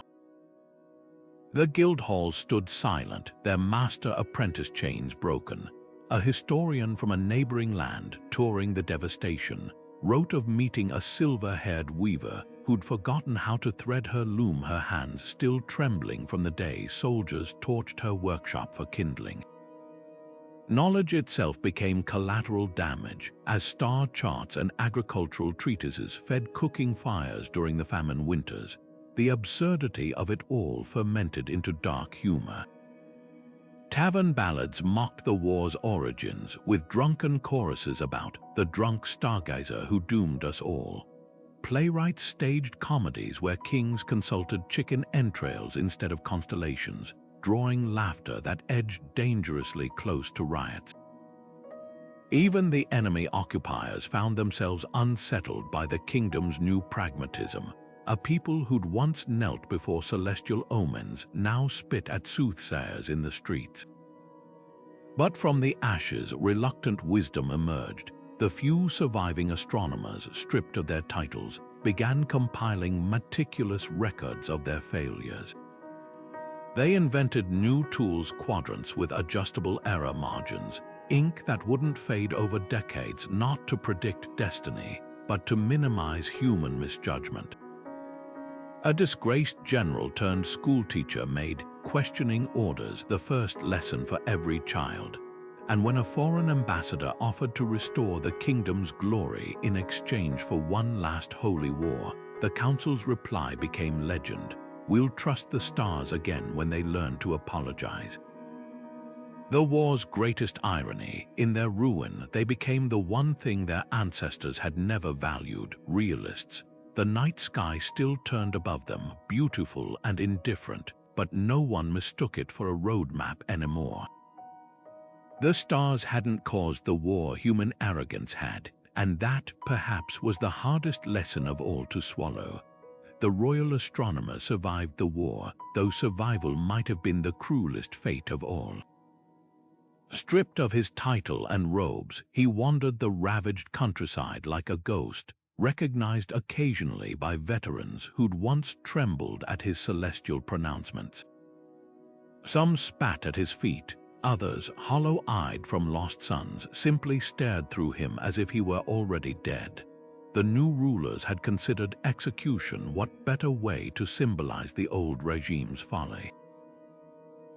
Speaker 1: The guild halls stood silent, their master-apprentice chains broken. A historian from a neighboring land, touring the devastation, wrote of meeting a silver-haired weaver who'd forgotten how to thread her loom, her hands still trembling from the day soldiers torched her workshop for kindling. Knowledge itself became collateral damage as star charts and agricultural treatises fed cooking fires during the famine winters. The absurdity of it all fermented into dark humor. Tavern ballads mocked the war's origins, with drunken choruses about the drunk stargazer who doomed us all. Playwrights staged comedies where kings consulted chicken entrails instead of constellations, drawing laughter that edged dangerously close to riots. Even the enemy occupiers found themselves unsettled by the kingdom's new pragmatism. A people who'd once knelt before celestial omens now spit at soothsayers in the streets. But from the ashes, reluctant wisdom emerged. The few surviving astronomers, stripped of their titles, began compiling meticulous records of their failures. They invented new tools, quadrants with adjustable error margins, ink that wouldn't fade over decades, not to predict destiny, but to minimize human misjudgment. A disgraced general turned schoolteacher made questioning orders the first lesson for every child. And when a foreign ambassador offered to restore the kingdom's glory in exchange for one last holy war, the council's reply became legend. We'll trust the stars again when they learn to apologize. The war's greatest irony, in their ruin, they became the one thing their ancestors had never valued: realists. The night sky still turned above them, beautiful and indifferent, but no one mistook it for a roadmap anymore. The stars hadn't caused the war, human arrogance had. And that, perhaps, was the hardest lesson of all to swallow. The royal astronomer survived the war, though survival might have been the cruelest fate of all. Stripped of his title and robes, he wandered the ravaged countryside like a ghost, recognized occasionally by veterans who'd once trembled at his celestial pronouncements. Some spat at his feet, others, hollow-eyed from lost suns, simply stared through him as if he were already dead. The new rulers had considered execution. What better way to symbolize the old regime's folly?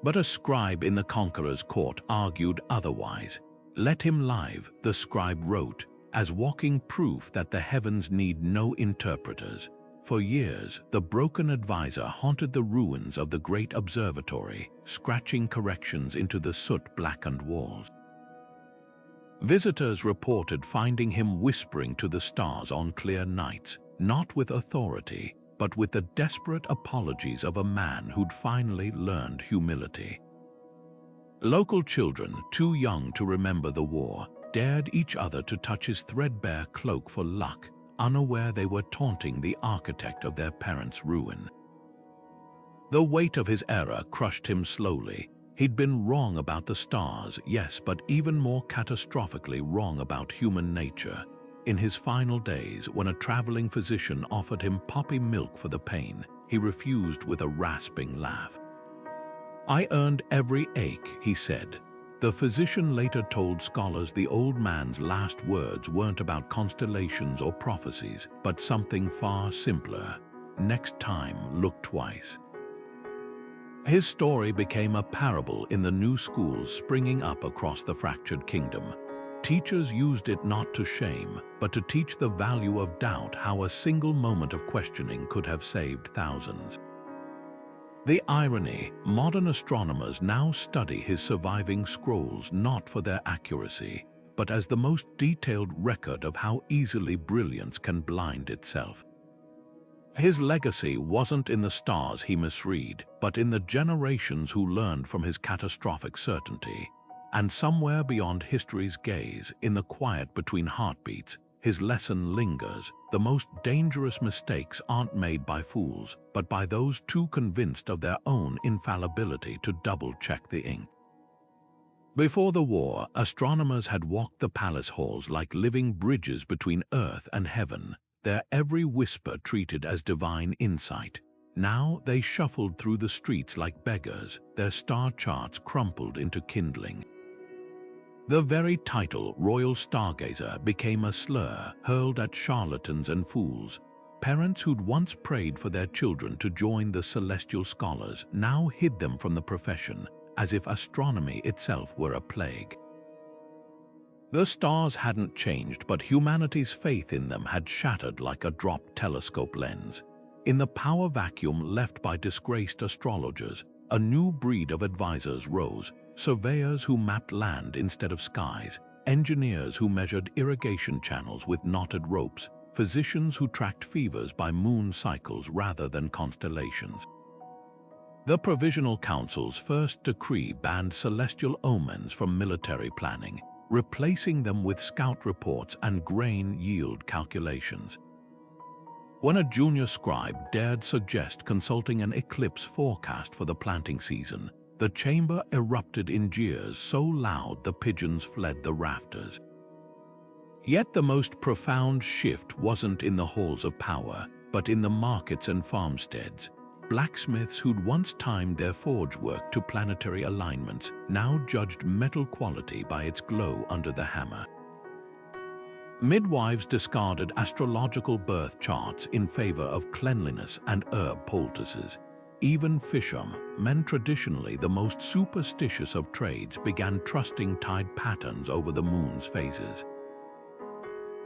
Speaker 1: But a scribe in the conqueror's court argued otherwise. "Let him live," the scribe wrote, as walking proof that the heavens need no interpreters. For years, the broken advisor haunted the ruins of the great observatory, scratching corrections into the soot-blackened walls. Visitors reported finding him whispering to the stars on clear nights, not with authority, but with the desperate apologies of a man who'd finally learned humility. Local children, too young to remember the war, dared each other to touch his threadbare cloak for luck, unaware they were taunting the architect of their parents' ruin. The weight of his error crushed him slowly. He'd been wrong about the stars, yes, but even more catastrophically wrong about human nature. In his final days, when a traveling physician offered him poppy milk for the pain, he refused with a rasping laugh. "I earned every ache," he said. The physician later told scholars the old man's last words weren't about constellations or prophecies, but something far simpler. Next time, look twice. His story became a parable in the new schools springing up across the fractured kingdom. Teachers used it not to shame, but to teach the value of doubt, how a single moment of questioning could have saved thousands. The irony, modern astronomers now study his surviving scrolls not for their accuracy, but as the most detailed record of how easily brilliance can blind itself. His legacy wasn't in the stars he misread, but in the generations who learned from his catastrophic certainty. And somewhere beyond history's gaze, in the quiet between heartbeats, his lesson lingers. The most dangerous mistakes aren't made by fools, but by those too convinced of their own infallibility to double-check the ink. Before the war, astronomers had walked the palace halls like living bridges between earth and heaven, their every whisper treated as divine insight. Now they shuffled through the streets like beggars, their star charts crumpled into kindling. The very title, Royal Stargazer, became a slur hurled at charlatans and fools. Parents who'd once prayed for their children to join the celestial scholars now hid them from the profession, as if astronomy itself were a plague. The stars hadn't changed, but humanity's faith in them had shattered like a dropped telescope lens. In the power vacuum left by disgraced astrologers, a new breed of advisors rose. Surveyors who mapped land instead of skies, engineers who measured irrigation channels with knotted ropes, physicians who tracked fevers by moon cycles rather than constellations. The Provisional Council's first decree banned celestial omens from military planning, replacing them with scout reports and grain yield calculations. When a junior scribe dared suggest consulting an eclipse forecast for the planting season, the chamber erupted in jeers so loud the pigeons fled the rafters. Yet the most profound shift wasn't in the halls of power, but in the markets and farmsteads. Blacksmiths who'd once timed their forge work to planetary alignments now judged metal quality by its glow under the hammer. Midwives discarded astrological birth charts in favor of cleanliness and herb poultices. Even fishermen, men traditionally the most superstitious of trades, began trusting tide patterns over the moon's phases.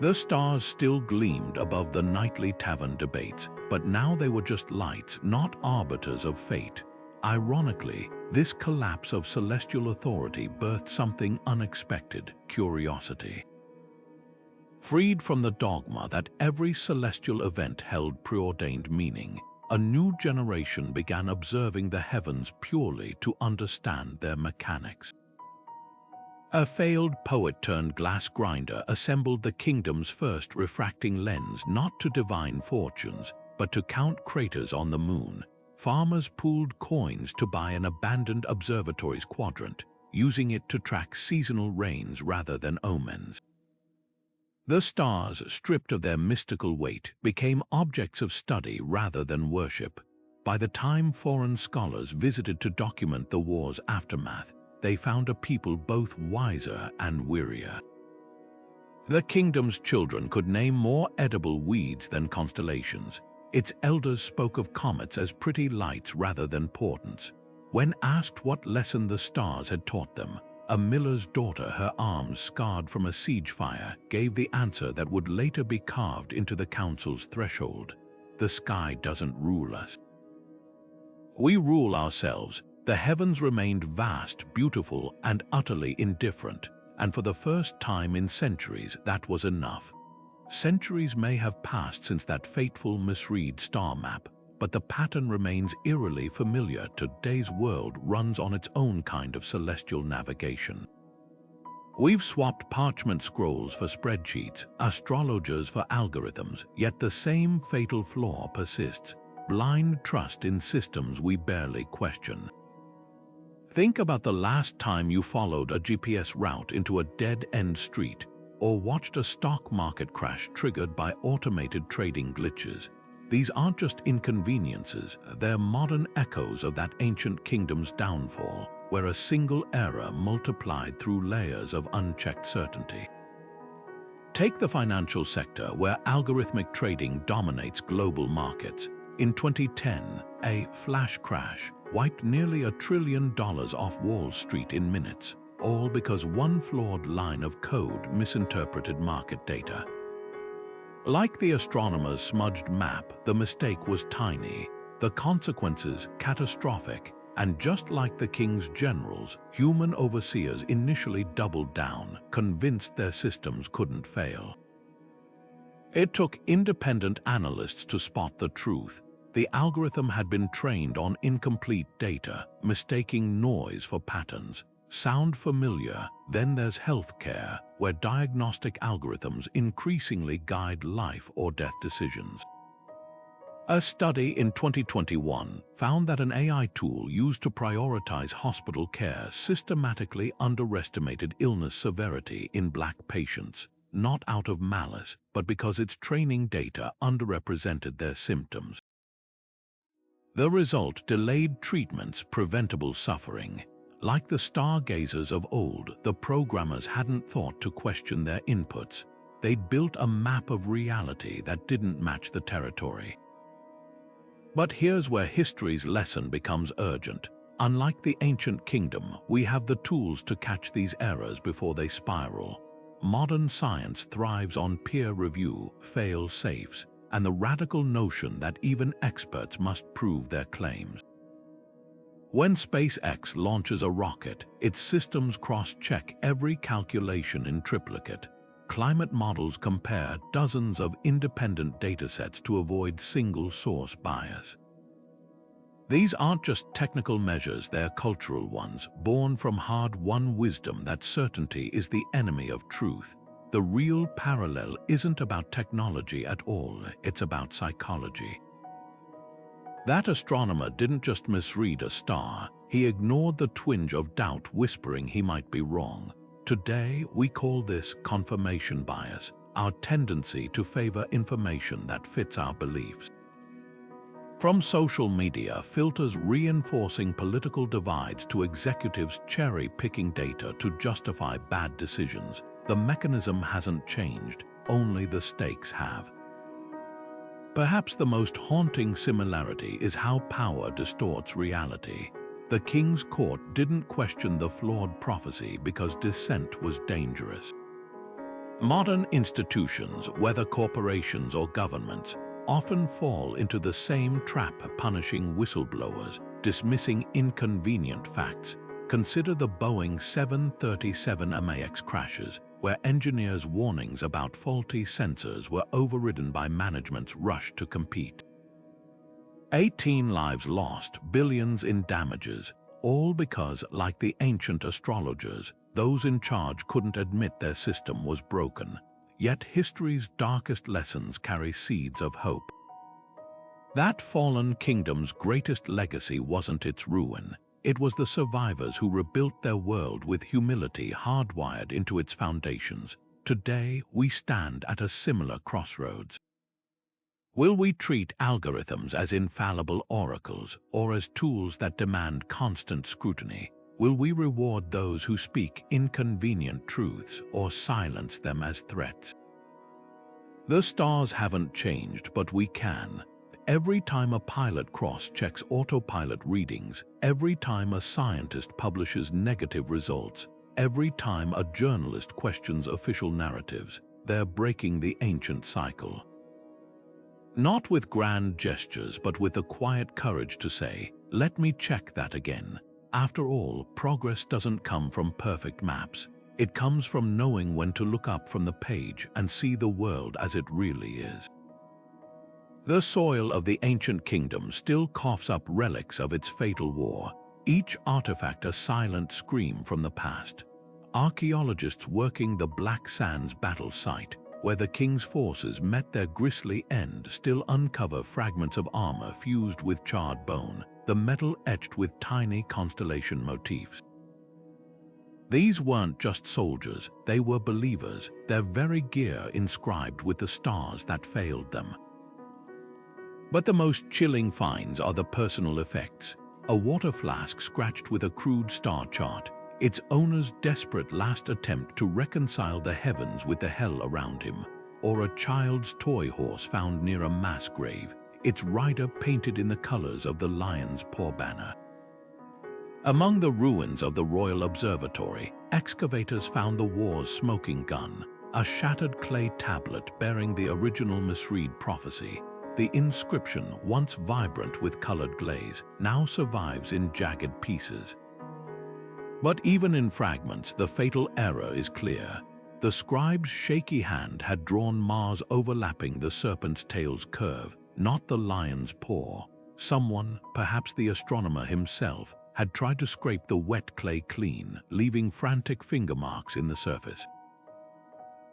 Speaker 1: The stars still gleamed above the nightly tavern debates, but now they were just lights, not arbiters of fate. Ironically, this collapse of celestial authority birthed something unexpected: curiosity. Freed from the dogma that every celestial event held preordained meaning, a new generation began observing the heavens purely to understand their mechanics. A failed poet-turned-glass grinder assembled the kingdom's first refracting lens not to divine fortunes, but to count craters on the moon. Farmers pooled coins to buy an abandoned observatory's quadrant, using it to track seasonal rains rather than omens. The stars, stripped of their mystical weight, became objects of study rather than worship. By the time foreign scholars visited to document the war's aftermath, they found a people both wiser and wearier. The kingdom's children could name more edible weeds than constellations. Its elders spoke of comets as pretty lights rather than portents. When asked what lesson the stars had taught them, a miller's daughter, her arms scarred from a siege fire, gave the answer that would later be carved into the council's threshold. The sky doesn't rule us. We rule ourselves. The heavens remained vast, beautiful, and utterly indifferent, and for the first time in centuries, that was enough. Centuries may have passed since that fateful Misread star map, but the pattern remains eerily familiar. Today's world runs on its own kind of celestial navigation. We've swapped parchment scrolls for spreadsheets, astrologers for algorithms, yet the same fatal flaw persists: blind trust in systems we barely question. Think about the last time you followed a GPS route into a dead-end street, or watched a stock market crash triggered by automated trading glitches. These aren't just inconveniences, they're modern echoes of that ancient kingdom's downfall, where a single error multiplied through layers of unchecked certainty. Take the financial sector, where algorithmic trading dominates global markets. In 2010, a flash crash wiped nearly $1 trillion off Wall Street in minutes, all because one flawed line of code misinterpreted market data. Like the astronomer's smudged map, the mistake was tiny, the consequences catastrophic, and just like the king's generals, human overseers initially doubled down, convinced their systems couldn't fail. It took independent analysts to spot the truth. The algorithm had been trained on incomplete data, mistaking noise for patterns. Sound familiar? Then there's healthcare, where diagnostic algorithms increasingly guide life or death decisions. A study in 2021 found that an AI tool used to prioritize hospital care systematically underestimated illness severity in Black patients, not out of malice, but because its training data underrepresented their symptoms. The result: delayed treatments, preventable suffering. Like the stargazers of old, the programmers hadn't thought to question their inputs. They'd built a map of reality that didn't match the territory. But here's where history's lesson becomes urgent. Unlike the ancient kingdom, we have the tools to catch these errors before they spiral. Modern science thrives on peer review, fail-safes, and the radical notion that even experts must prove their claims. When SpaceX launches a rocket, its systems cross-check every calculation in triplicate. Climate models compare dozens of independent datasets to avoid single-source bias. These aren't just technical measures, they're cultural ones, born from hard-won wisdom that certainty is the enemy of truth. The real parallel isn't about technology at all, it's about psychology. That astronomer didn't just misread a star, he ignored the twinge of doubt whispering he might be wrong. Today, we call this confirmation bias, our tendency to favor information that fits our beliefs. From social media filters reinforcing political divides to executives cherry-picking data to justify bad decisions, the mechanism hasn't changed, only the stakes have. Perhaps the most haunting similarity is how power distorts reality. The king's court didn't question the flawed prophecy because dissent was dangerous. Modern institutions, whether corporations or governments, often fall into the same trap, punishing whistleblowers, dismissing inconvenient facts. Consider the Boeing 737 MAX crashes, where engineers' warnings about faulty sensors were overridden by management's rush to compete. 18 lives lost, billions in damages, all because, like the ancient astrologers, Those in charge couldn't admit their system was broken. Yet history's darkest lessons carry seeds of hope. That fallen kingdom's greatest legacy wasn't its ruin. It was the survivors who rebuilt their world with humility hardwired into its foundations. Today, we stand at a similar crossroads. Will we treat algorithms as infallible oracles or as tools that demand constant scrutiny? Will we reward those who speak inconvenient truths or silence them as threats? The stars haven't changed, but we can. Every time a pilot cross-checks autopilot readings, every time a scientist publishes negative results, every time a journalist questions official narratives, they're breaking the ancient cycle. Not with grand gestures, but with the quiet courage to say, "Let me check that again." After all, progress doesn't come from perfect maps. It comes from knowing when to look up from the page and see the world as it really is. The soil of the ancient kingdom still coughs up relics of its fatal war, each artifact a silent scream from the past. Archaeologists working the Black Sands battle site, where the king's forces met their grisly end, still uncover fragments of armor fused with charred bone, the metal etched with tiny constellation motifs. These weren't just soldiers, they were believers, their very gear inscribed with the stars that failed them. But the most chilling finds are the personal effects. A water flask scratched with a crude star chart, its owner's desperate last attempt to reconcile the heavens with the hell around him, or a child's toy horse found near a mass grave, its rider painted in the colors of the lion's paw banner. Among the ruins of the Royal Observatory, excavators found the war's smoking gun, a shattered clay tablet bearing the original Misread prophecy. The inscription, once vibrant with colored glaze, now survives in jagged pieces. But even in fragments, the fatal error is clear. The scribe's shaky hand had drawn Mars overlapping the serpent's tail's curve, not the lion's paw. Someone, perhaps the astronomer himself, had tried to scrape the wet clay clean, leaving frantic finger marks in the surface.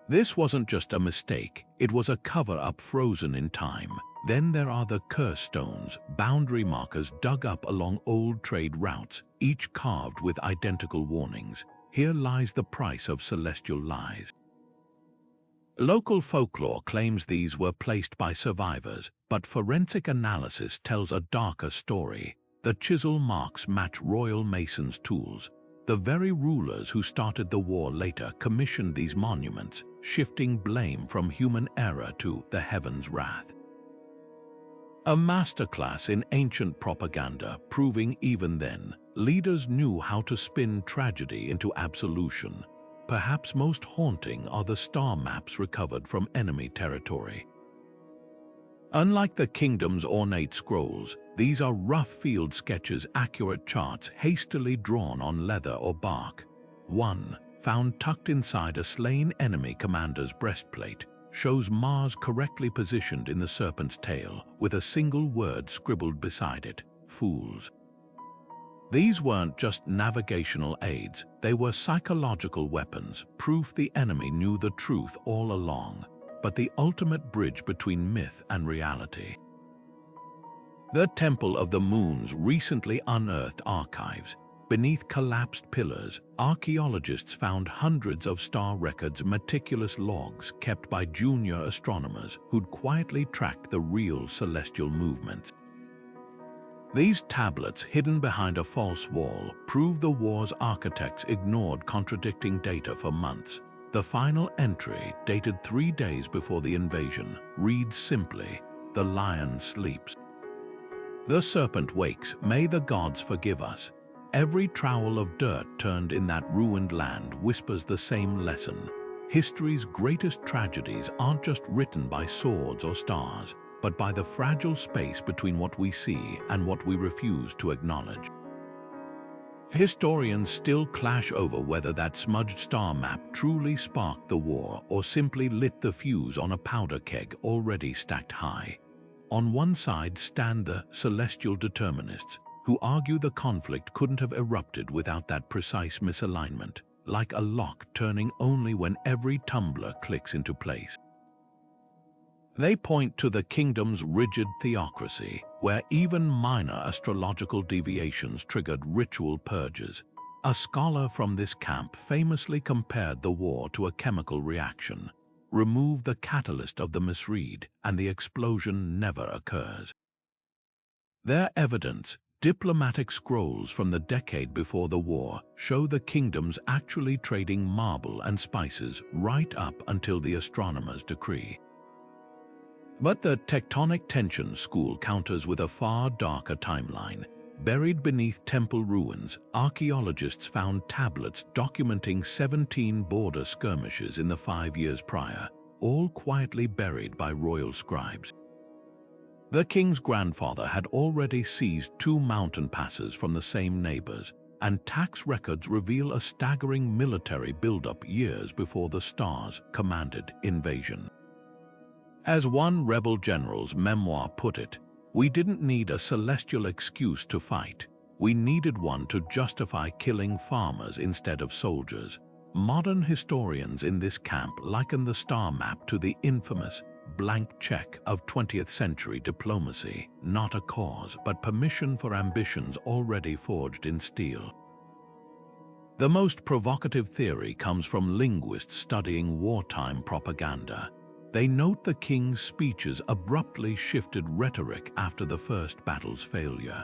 Speaker 1: This wasn't just a mistake, it was a cover-up frozen in time. Then there are the curse stones, boundary markers dug up along old trade routes, each carved with identical warnings. Here lies the price of celestial lies. Local folklore claims these were placed by survivors, but forensic analysis tells a darker story. The chisel marks match royal masons' tools. The very rulers who started the war later commissioned these monuments, shifting blame from human error to the heavens' wrath. A masterclass in ancient propaganda, proving even then, leaders knew how to spin tragedy into absolution. Perhaps most haunting are the star maps recovered from enemy territory. Unlike the kingdom's ornate scrolls, these are rough field sketches, accurate charts hastily drawn on leather or bark. One, found tucked inside a slain enemy commander's breastplate, shows Mars correctly positioned in the serpent's tail, with a single word scribbled beside it: fools. These weren't just navigational aids, they were psychological weapons, proof the enemy knew the truth all along, but the ultimate bridge between myth and reality. The Temple of the Moon's recently unearthed archives. Beneath collapsed pillars, archaeologists found hundreds of star records, meticulous logs kept by junior astronomers who'd quietly tracked the real celestial movements. These tablets, hidden behind a false wall, prove the war's architects ignored contradicting data for months. The final entry, dated 3 days before the invasion, reads simply, "The lion sleeps. The serpent wakes, may the gods forgive us." Every trowel of dirt turned in that ruined land whispers the same lesson. History's greatest tragedies aren't just written by swords or stars, but by the fragile space between what we see and what we refuse to acknowledge. Historians still clash over whether that smudged star map truly sparked the war or simply lit the fuse on a powder keg already stacked high. On one side stand the celestial determinists, who argue the conflict couldn't have erupted without that precise misalignment. like a lock turning only when every tumbler clicks into place. They point to the kingdom's rigid theocracy, where even minor astrological deviations triggered ritual purges. A scholar from this camp famously compared the war to a chemical reaction. Remove the catalyst of the misread, and the explosion never occurs. Their evidence, diplomatic scrolls from the decade before the war, show the kingdoms actually trading marble and spices right up until the astronomer's decree. But the tectonic tension school counters with a far darker timeline. Buried beneath temple ruins, archaeologists found tablets documenting 17 border skirmishes in the 5 years prior, all quietly buried by royal scribes. The king's grandfather had already seized 2 mountain passes from the same neighbors, and tax records reveal a staggering military buildup years before the stars commanded invasion. As one rebel general's memoir put it, "We didn't need a celestial excuse to fight. We needed one to justify killing farmers instead of soldiers." Modern historians in this camp liken the star map to the infamous blank check of 20th century diplomacy, not a cause, but permission for ambitions already forged in steel. The most provocative theory comes from linguists studying wartime propaganda. They note the king's speeches abruptly shifted rhetoric after the first battle's failure.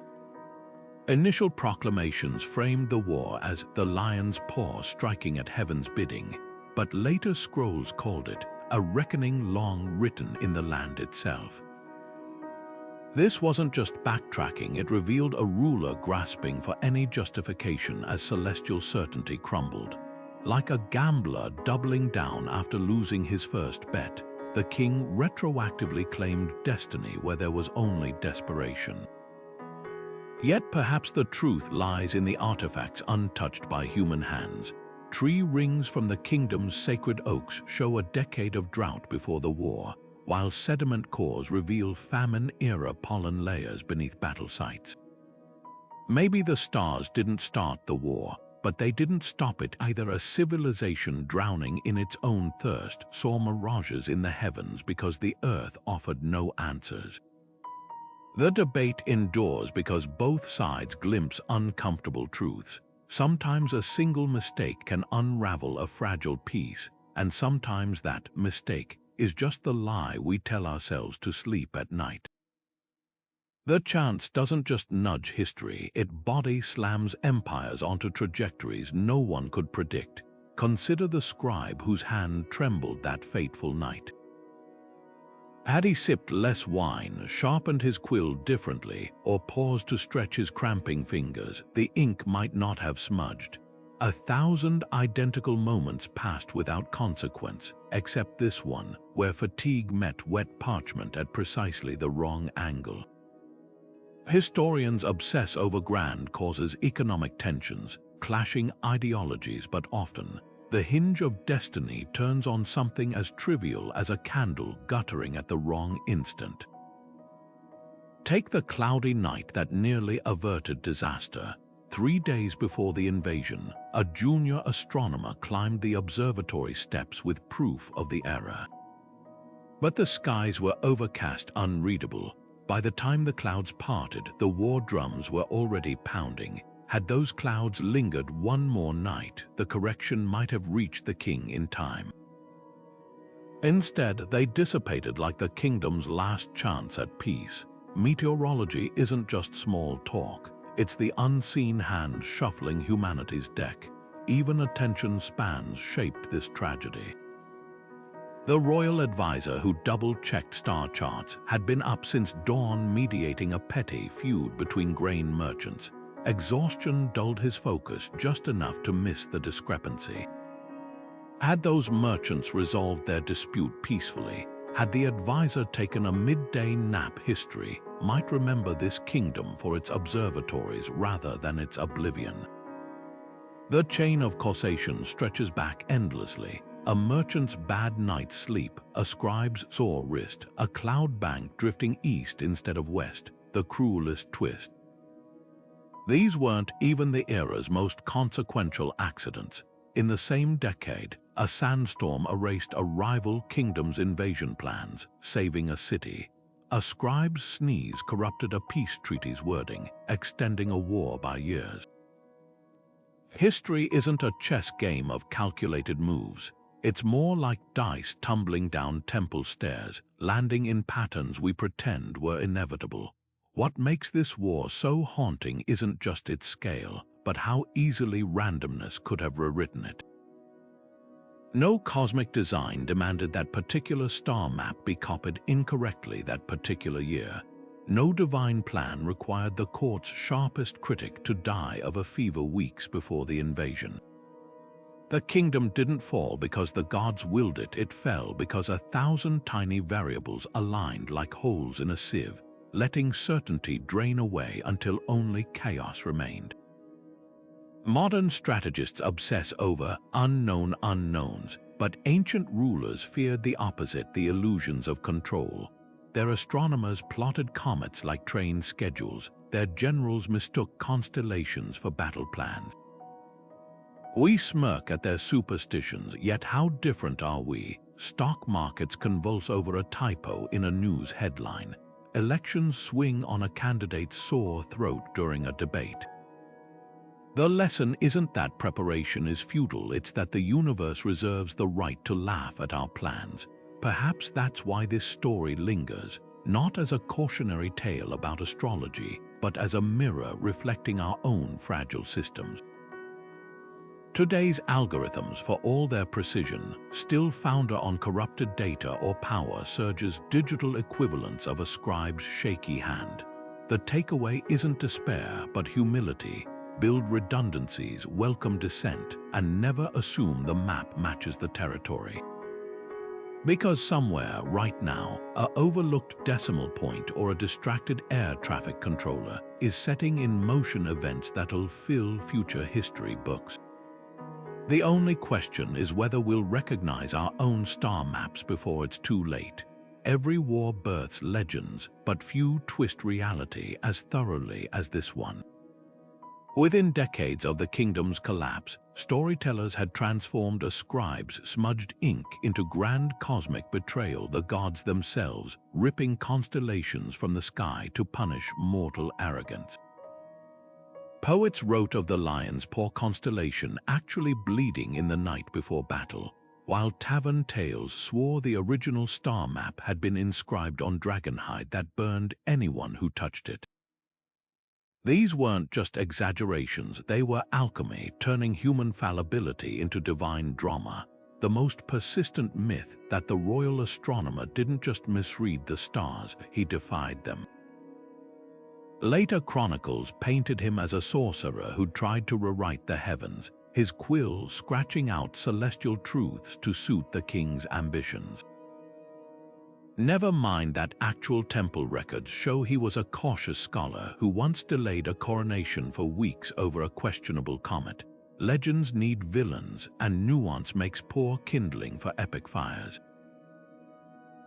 Speaker 1: Initial proclamations framed the war as the lion's paw striking at heaven's bidding, but later scrolls called it a reckoning long written in the land itself. This wasn't just backtracking, it revealed a ruler grasping for any justification as celestial certainty crumbled. Like a gambler doubling down after losing his first bet, the king retroactively claimed destiny where there was only desperation. Yet perhaps the truth lies in the artifacts untouched by human hands. Tree rings from the kingdom's sacred oaks show a decade of drought before the war, while sediment cores reveal famine-era pollen layers beneath battle sites. Maybe the stars didn't start the war, but they didn't stop it either. A civilization drowning in its own thirst saw mirages in the heavens because the earth offered no answers. The debate endures because both sides glimpse uncomfortable truths. Sometimes a single mistake can unravel a fragile peace, and sometimes that mistake is just the lie we tell ourselves to sleep at night. The chance doesn't just nudge history, it body slams empires onto trajectories no one could predict. Consider the scribe whose hand trembled that fateful night. Had he sipped less wine, sharpened his quill differently, or paused to stretch his cramping fingers, the ink might not have smudged. 1,000 identical moments passed without consequence, except this one, where fatigue met wet parchment at precisely the wrong angle. Historians obsess over grand causes, economic tensions, clashing ideologies, but often, the hinge of destiny turns on something as trivial as a candle guttering at the wrong instant. Take the cloudy night that nearly averted disaster. 3 days before the invasion, a junior astronomer climbed the observatory steps with proof of the error. But the skies were overcast, unreadable. By the time the clouds parted, the war drums were already pounding. Had those clouds lingered one more night, the correction might have reached the king in time. Instead, they dissipated like the kingdom's last chance at peace. Meteorology isn't just small talk. It's the unseen hand shuffling humanity's deck. Even attention spans shaped this tragedy. The royal advisor who double-checked star charts had been up since dawn mediating a petty feud between grain merchants. Exhaustion dulled his focus just enough to miss the discrepancy. Had those merchants resolved their dispute peacefully, had the advisor taken a midday nap, history might remember this kingdom for its observatories rather than its oblivion. The chain of causation stretches back endlessly. A merchant's bad night's sleep, a scribe's sore wrist, a cloud bank drifting east instead of west, the cruelest twist. These weren't even the era's most consequential accidents. In the same decade, a sandstorm erased a rival kingdom's invasion plans, saving a city. A scribe's sneeze corrupted a peace treaty's wording, extending a war by years. History isn't a chess game of calculated moves. It's more like dice tumbling down temple stairs, landing in patterns we pretend were inevitable. What makes this war so haunting isn't just its scale, but how easily randomness could have rewritten it. No cosmic design demanded that particular star map be copied incorrectly that particular year. No divine plan required the court's sharpest critic to die of a fever weeks before the invasion. The kingdom didn't fall because the gods willed it, it fell because 1,000 tiny variables aligned like holes in a sieve, letting certainty drain away until only chaos remained. Modern strategists obsess over unknown unknowns, but ancient rulers feared the opposite, the illusions of control. Their astronomers plotted comets like trained schedules. Their generals mistook constellations for battle plans. We smirk at their superstitions, yet how different are we? Stock markets convulse over a typo in a news headline. Elections swing on a candidate's sore throat during a debate. The lesson isn't that preparation is futile, it's that the universe reserves the right to laugh at our plans. Perhaps that's why this story lingers, not as a cautionary tale about astrology, but as a mirror reflecting our own fragile systems. Today's algorithms, for all their precision, still founder on corrupted data or power surges digital equivalents of a scribe's shaky hand. The takeaway isn't despair, but humility. Build redundancies, welcome dissent, and never assume the map matches the territory. Because somewhere, right now, an overlooked decimal point or a distracted air traffic controller is setting in motion events that'll fill future history books. The only question is whether we'll recognize our own star maps before it's too late. Every war births legends, but few twist reality as thoroughly as this one. Within decades of the kingdom's collapse, storytellers had transformed a scribe's smudged ink into grand cosmic betrayal, the gods themselves ripping constellations from the sky to punish mortal arrogance. Poets wrote of the lion's poor constellation actually bleeding in the night before battle, while tavern tales swore the original star map had been inscribed on dragonhide that burned anyone who touched it. These weren't just exaggerations, they were alchemy, turning human fallibility into divine drama. The most persistent myth that the royal astronomer didn't just misread the stars, he defied them. Later chronicles painted him as a sorcerer who tried to rewrite the heavens, his quill scratching out celestial truths to suit the king's ambitions. Never mind that actual temple records show he was a cautious scholar who once delayed a coronation for weeks over a questionable comet. Legends need villains, and nuance makes poor kindling for epic fires.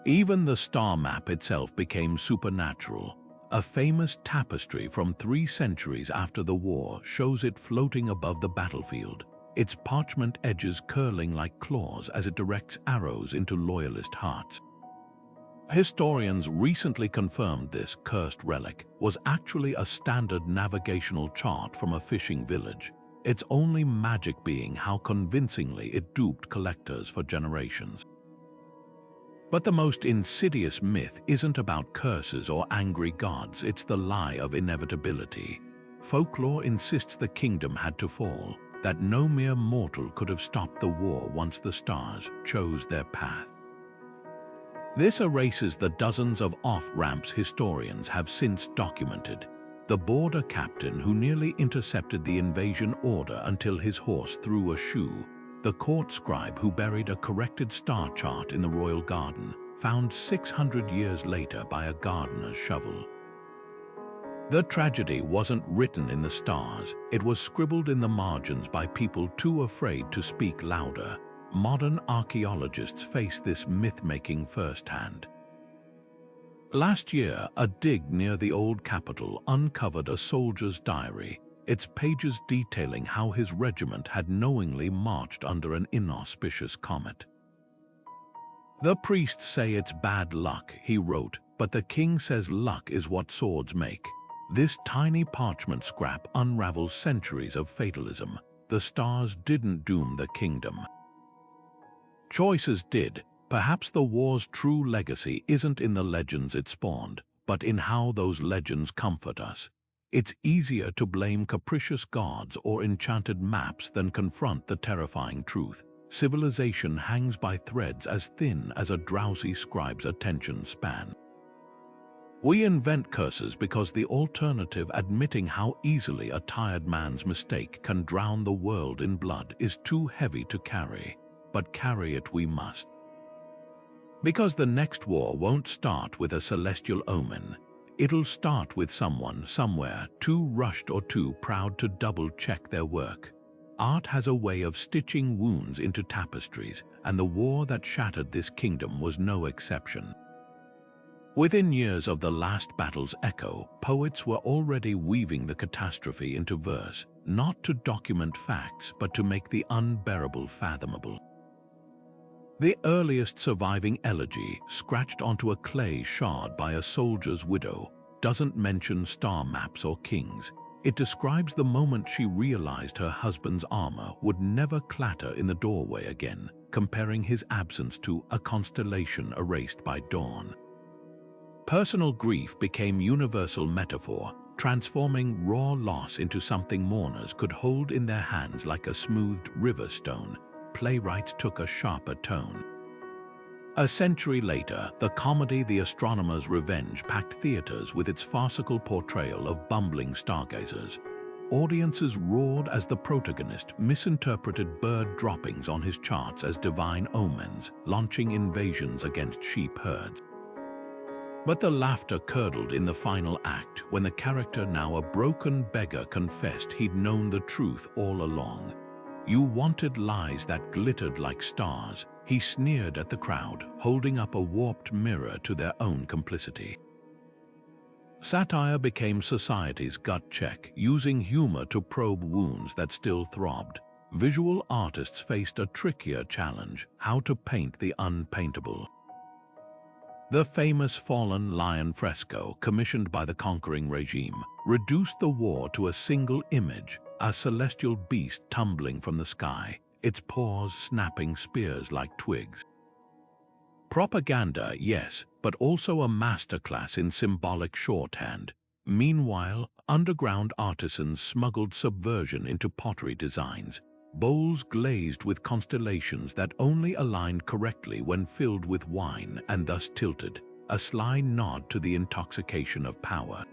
Speaker 1: Even the star map itself became supernatural. A famous tapestry from 3 centuries after the war shows it floating above the battlefield, its parchment edges curling like claws as it directs arrows into loyalist hearts. Historians recently confirmed this cursed relic was actually a standard navigational chart from a fishing village, its only magic being how convincingly it duped collectors for generations. But the most insidious myth isn't about curses or angry gods, it's the lie of inevitability. Folklore insists the kingdom had to fall, that no mere mortal could have stopped the war once the stars chose their path. This erases the dozens of off-ramps historians have since documented. The border captain who nearly intercepted the invasion order until his horse threw a shoe, the court scribe who buried a corrected star chart in the royal garden, found 600 years later by a gardener's shovel. The tragedy wasn't written in the stars, it was scribbled in the margins by people too afraid to speak louder. Modern archaeologists face this myth-making firsthand. Last year, a dig near the old capital uncovered a soldier's diary, its pages detailing how his regiment had knowingly marched under an inauspicious comet. "The priests say it's bad luck," he wrote, "but the king says luck is what swords make." This tiny parchment scrap unravels centuries of fatalism. The stars didn't doom the kingdom. Choices did. Perhaps the war's true legacy isn't in the legends it spawned, but in how those legends comfort us. It's easier to blame capricious gods or enchanted maps than confront the terrifying truth. Civilization hangs by threads as thin as a drowsy scribe's attention span. We invent curses because the alternative, admitting how easily a tired man's mistake can drown the world in blood, is too heavy to carry. But carry it we must. Because the next war won't start with a celestial omen. It'll start with someone, somewhere, too rushed or too proud to double-check their work. Art has a way of stitching wounds into tapestries, and the war that shattered this kingdom was no exception. Within years of the last battle's echo, poets were already weaving the catastrophe into verse, not to document facts, but to make the unbearable fathomable. The earliest surviving elegy, scratched onto a clay shard by a soldier's widow, doesn't mention star maps or kings. It describes the moment she realized her husband's armor would never clatter in the doorway again, comparing his absence to a constellation erased by dawn. Personal grief became universal metaphor, transforming raw loss into something mourners could hold in their hands like a smoothed river stone. Playwrights took a sharper tone. A century later, the comedy The Astronomer's Revenge packed theaters with its farcical portrayal of bumbling stargazers. Audiences roared as the protagonist misinterpreted bird droppings on his charts as divine omens, launching invasions against sheep herds. But the laughter curdled in the final act when the character, now a broken beggar, confessed he'd known the truth all along. "You wanted lies that glittered like stars," he sneered at the crowd, holding up a warped mirror to their own complicity. Satire became society's gut check, using humor to probe wounds that still throbbed. Visual artists faced a trickier challenge: how to paint the unpaintable. The famous Fallen Lion fresco, commissioned by the conquering regime, reduced the war to a single image: a celestial beast tumbling from the sky, its paws snapping spears like twigs. Propaganda, yes, but also a masterclass in symbolic shorthand. Meanwhile, underground artisans smuggled subversion into pottery designs, bowls glazed with constellations that only aligned correctly when filled with wine and thus tilted, a sly nod to the intoxication of power.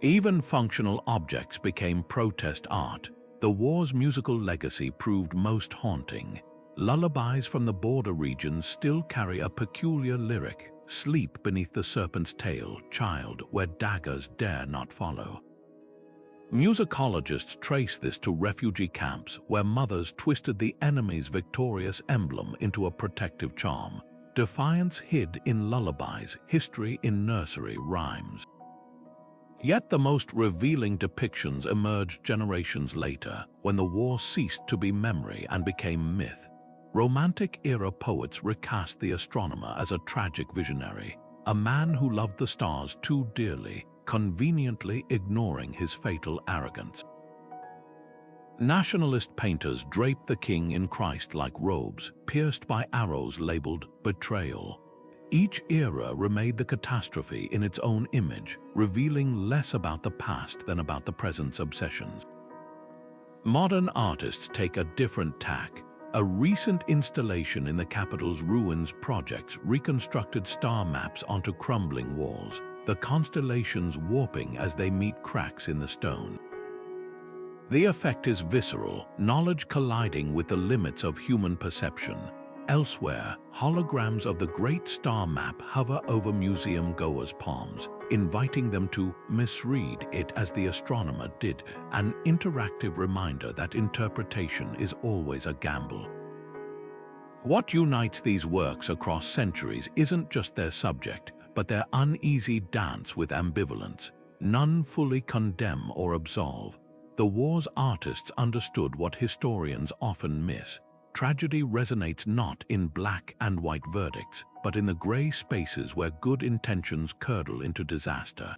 Speaker 1: Even functional objects became protest art. The war's musical legacy proved most haunting. Lullabies from the border regions still carry a peculiar lyric: "Sleep beneath the serpent's tail, child, where daggers dare not follow." Musicologists trace this to refugee camps where mothers twisted the enemy's victorious emblem into a protective charm. Defiance hid in lullabies, history in nursery rhymes. Yet the most revealing depictions emerged generations later, when the war ceased to be memory and became myth. Romantic-era poets recast the astronomer as a tragic visionary, a man who loved the stars too dearly, conveniently ignoring his fatal arrogance. Nationalist painters draped the king in Christ-like robes, pierced by arrows labeled betrayal. Each era remade the catastrophe in its own image, revealing less about the past than about the present's obsessions. Modern artists take a different tack. A recent installation in the capital's ruins projects reconstructed star maps onto crumbling walls, the constellations warping as they meet cracks in the stone. The effect is visceral, knowledge colliding with the limits of human perception. Elsewhere, holograms of the Great Star Map hover over museum-goers' palms, inviting them to misread it as the astronomer did, an interactive reminder that interpretation is always a gamble. What unites these works across centuries isn't just their subject, but their uneasy dance with ambivalence. None fully condemn or absolve. The war's artists understood what historians often miss. Tragedy resonates not in black and white verdicts, but in the gray spaces where good intentions curdle into disaster.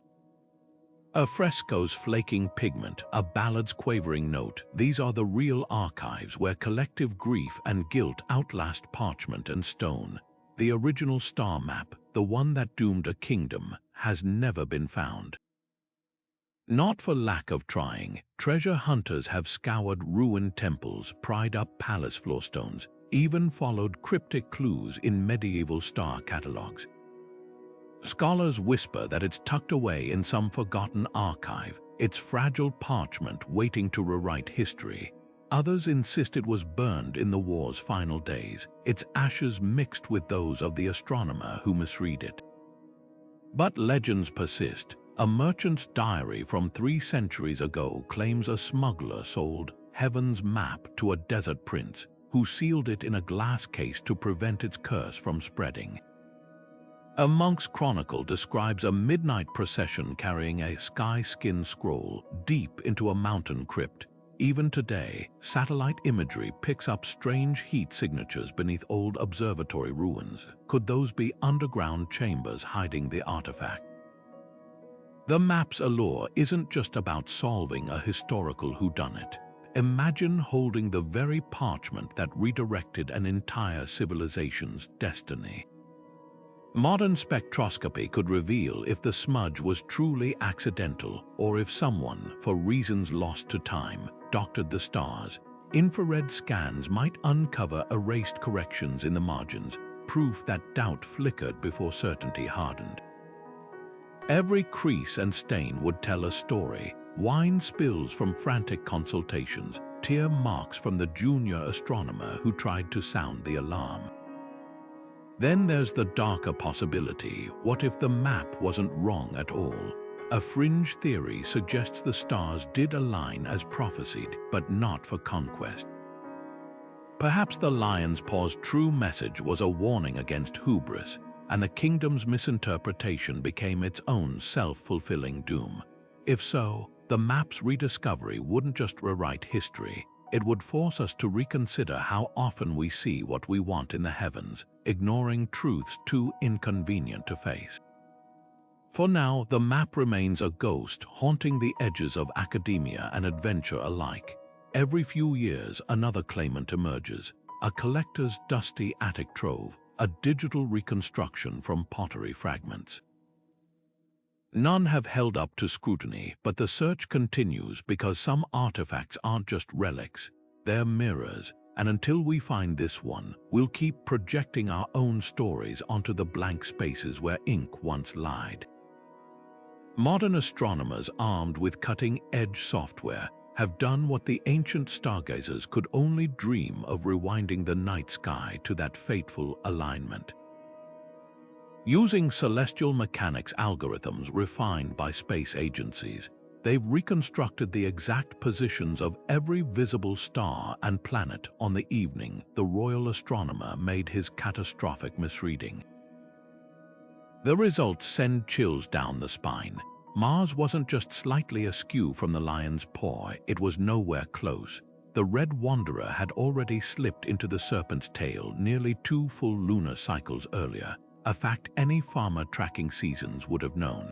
Speaker 1: A fresco's flaking pigment, a ballad's quavering note, these are the real archives where collective grief and guilt outlast parchment and stone. The original star map, the one that doomed a kingdom, has never been found. Not for lack of trying, treasure hunters have scoured ruined temples, pried up palace floorstones, even followed cryptic clues in medieval star catalogues. Scholars whisper that it's tucked away in some forgotten archive, its fragile parchment waiting to rewrite history. Others insist it was burned in the war's final days, its ashes mixed with those of the astronomer who misread it. But legends persist. A merchant's diary from 3 centuries ago claims a smuggler sold heaven's map to a desert prince who sealed it in a glass case to prevent its curse from spreading. A monk's chronicle describes a midnight procession carrying a sky-skin scroll deep into a mountain crypt. Even today, satellite imagery picks up strange heat signatures beneath old observatory ruins. Could those be underground chambers hiding the artifact? The map's allure isn't just about solving a historical whodunit. Imagine holding the very parchment that redirected an entire civilization's destiny. Modern spectroscopy could reveal if the smudge was truly accidental or if someone, for reasons lost to time, doctored the stars. Infrared scans might uncover erased corrections in the margins, proof that doubt flickered before certainty hardened. Every crease and stain would tell a story. Wine spills from frantic consultations, tear marks from the junior astronomer who tried to sound the alarm. Then there's the darker possibility. What if the map wasn't wrong at all? A fringe theory suggests the stars did align as prophesied, but not for conquest. Perhaps the lion's paw's true message was a warning against hubris, and the kingdom's misinterpretation became its own self-fulfilling doom. If so, the map's rediscovery wouldn't just rewrite history, it would force us to reconsider how often we see what we want in the heavens, ignoring truths too inconvenient to face. For now, the map remains a ghost haunting the edges of academia and adventure alike. Every few years, another claimant emerges, a collector's dusty attic trove, a digital reconstruction from pottery fragments. None have held up to scrutiny, but the search continues because some artifacts aren't just relics, they're mirrors, and until we find this one, we'll keep projecting our own stories onto the blank spaces where ink once lied. Modern astronomers armed with cutting-edge software have done what the ancient stargazers could only dream of, rewinding the night sky to that fateful alignment. Using celestial mechanics algorithms refined by space agencies, they've reconstructed the exact positions of every visible star and planet on the evening the royal astronomer made his catastrophic misreading. The results send chills down the spine. Mars wasn't just slightly askew from the lion's paw, it was nowhere close. The Red Wanderer had already slipped into the serpent's tail nearly 2 full lunar cycles earlier, a fact any farmer tracking seasons would have known.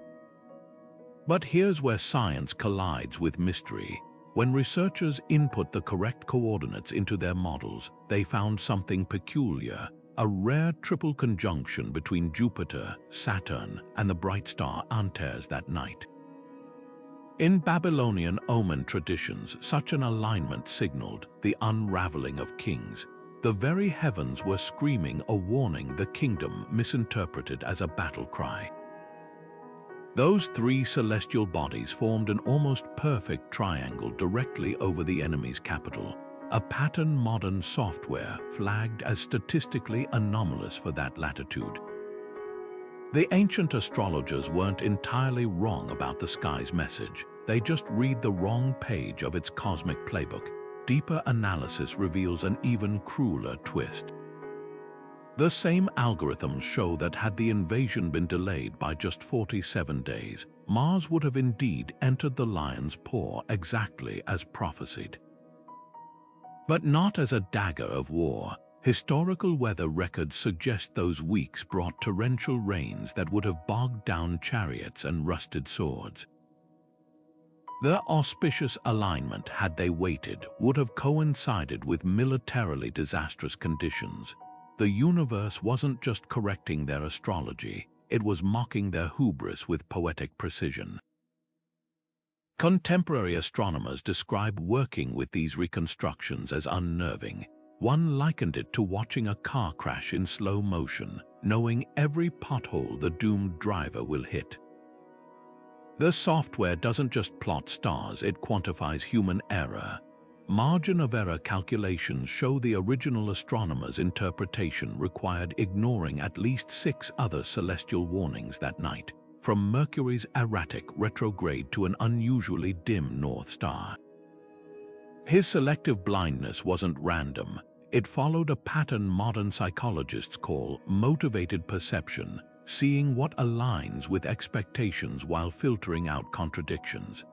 Speaker 1: But here's where science collides with mystery. When researchers input the correct coordinates into their models, they found something peculiar. A rare triple conjunction between Jupiter, Saturn, and the bright star Antares that night. In Babylonian omen traditions, such an alignment signaled the unraveling of kings. The very heavens were screaming a warning the kingdom misinterpreted as a battle cry. Those 3 celestial bodies formed an almost perfect triangle directly over the enemy's capital. A pattern modern software flagged as statistically anomalous for that latitude. The ancient astrologers weren't entirely wrong about the sky's message. They just read the wrong page of its cosmic playbook. Deeper analysis reveals an even crueler twist. The same algorithms show that had the invasion been delayed by just 47 days, Mars would have indeed entered the lion's paw exactly as prophesied. But not as a dagger of war. Historical weather records suggest those weeks brought torrential rains that would have bogged down chariots and rusted swords. The auspicious alignment, had they waited, would have coincided with militarily disastrous conditions. The universe wasn't just correcting their astrology, it was mocking their hubris with poetic precision. Contemporary astronomers describe working with these reconstructions as unnerving. One likened it to watching a car crash in slow motion, knowing every pothole the doomed driver will hit. The software doesn't just plot stars, it quantifies human error. Margin of error calculations show the original astronomer's interpretation required ignoring at least 6 other celestial warnings that night, from Mercury's erratic retrograde to an unusually dim North Star. His selective blindness wasn't random. It followed a pattern modern psychologists call motivated perception, seeing what aligns with expectations while filtering out contradictions.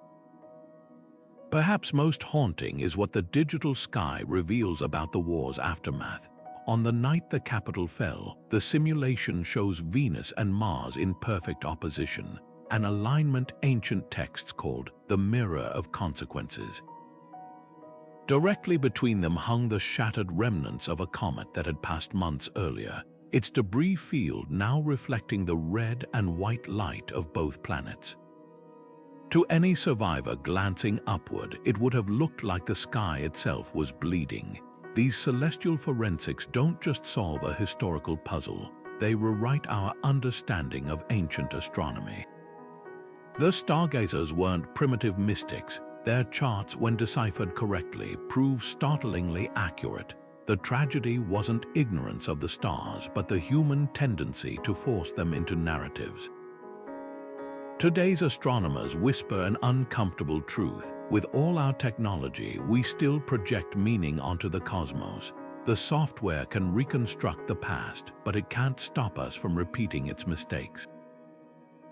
Speaker 1: Perhaps most haunting is what the digital sky reveals about the war's aftermath. On the night the Capitol fell, the simulation shows Venus and Mars in perfect opposition, an alignment ancient texts called the Mirror of Consequences. Directly between them hung the shattered remnants of a comet that had passed months earlier, its debris field now reflecting the red and white light of both planets. To any survivor glancing upward, it would have looked like the sky itself was bleeding. These celestial forensics don't just solve a historical puzzle, they rewrite our understanding of ancient astronomy. The stargazers weren't primitive mystics. Their charts, when deciphered correctly, prove startlingly accurate. The tragedy wasn't ignorance of the stars, but the human tendency to force them into narratives. Today's astronomers whisper an uncomfortable truth. With all our technology, we still project meaning onto the cosmos. The software can reconstruct the past, but it can't stop us from repeating its mistakes.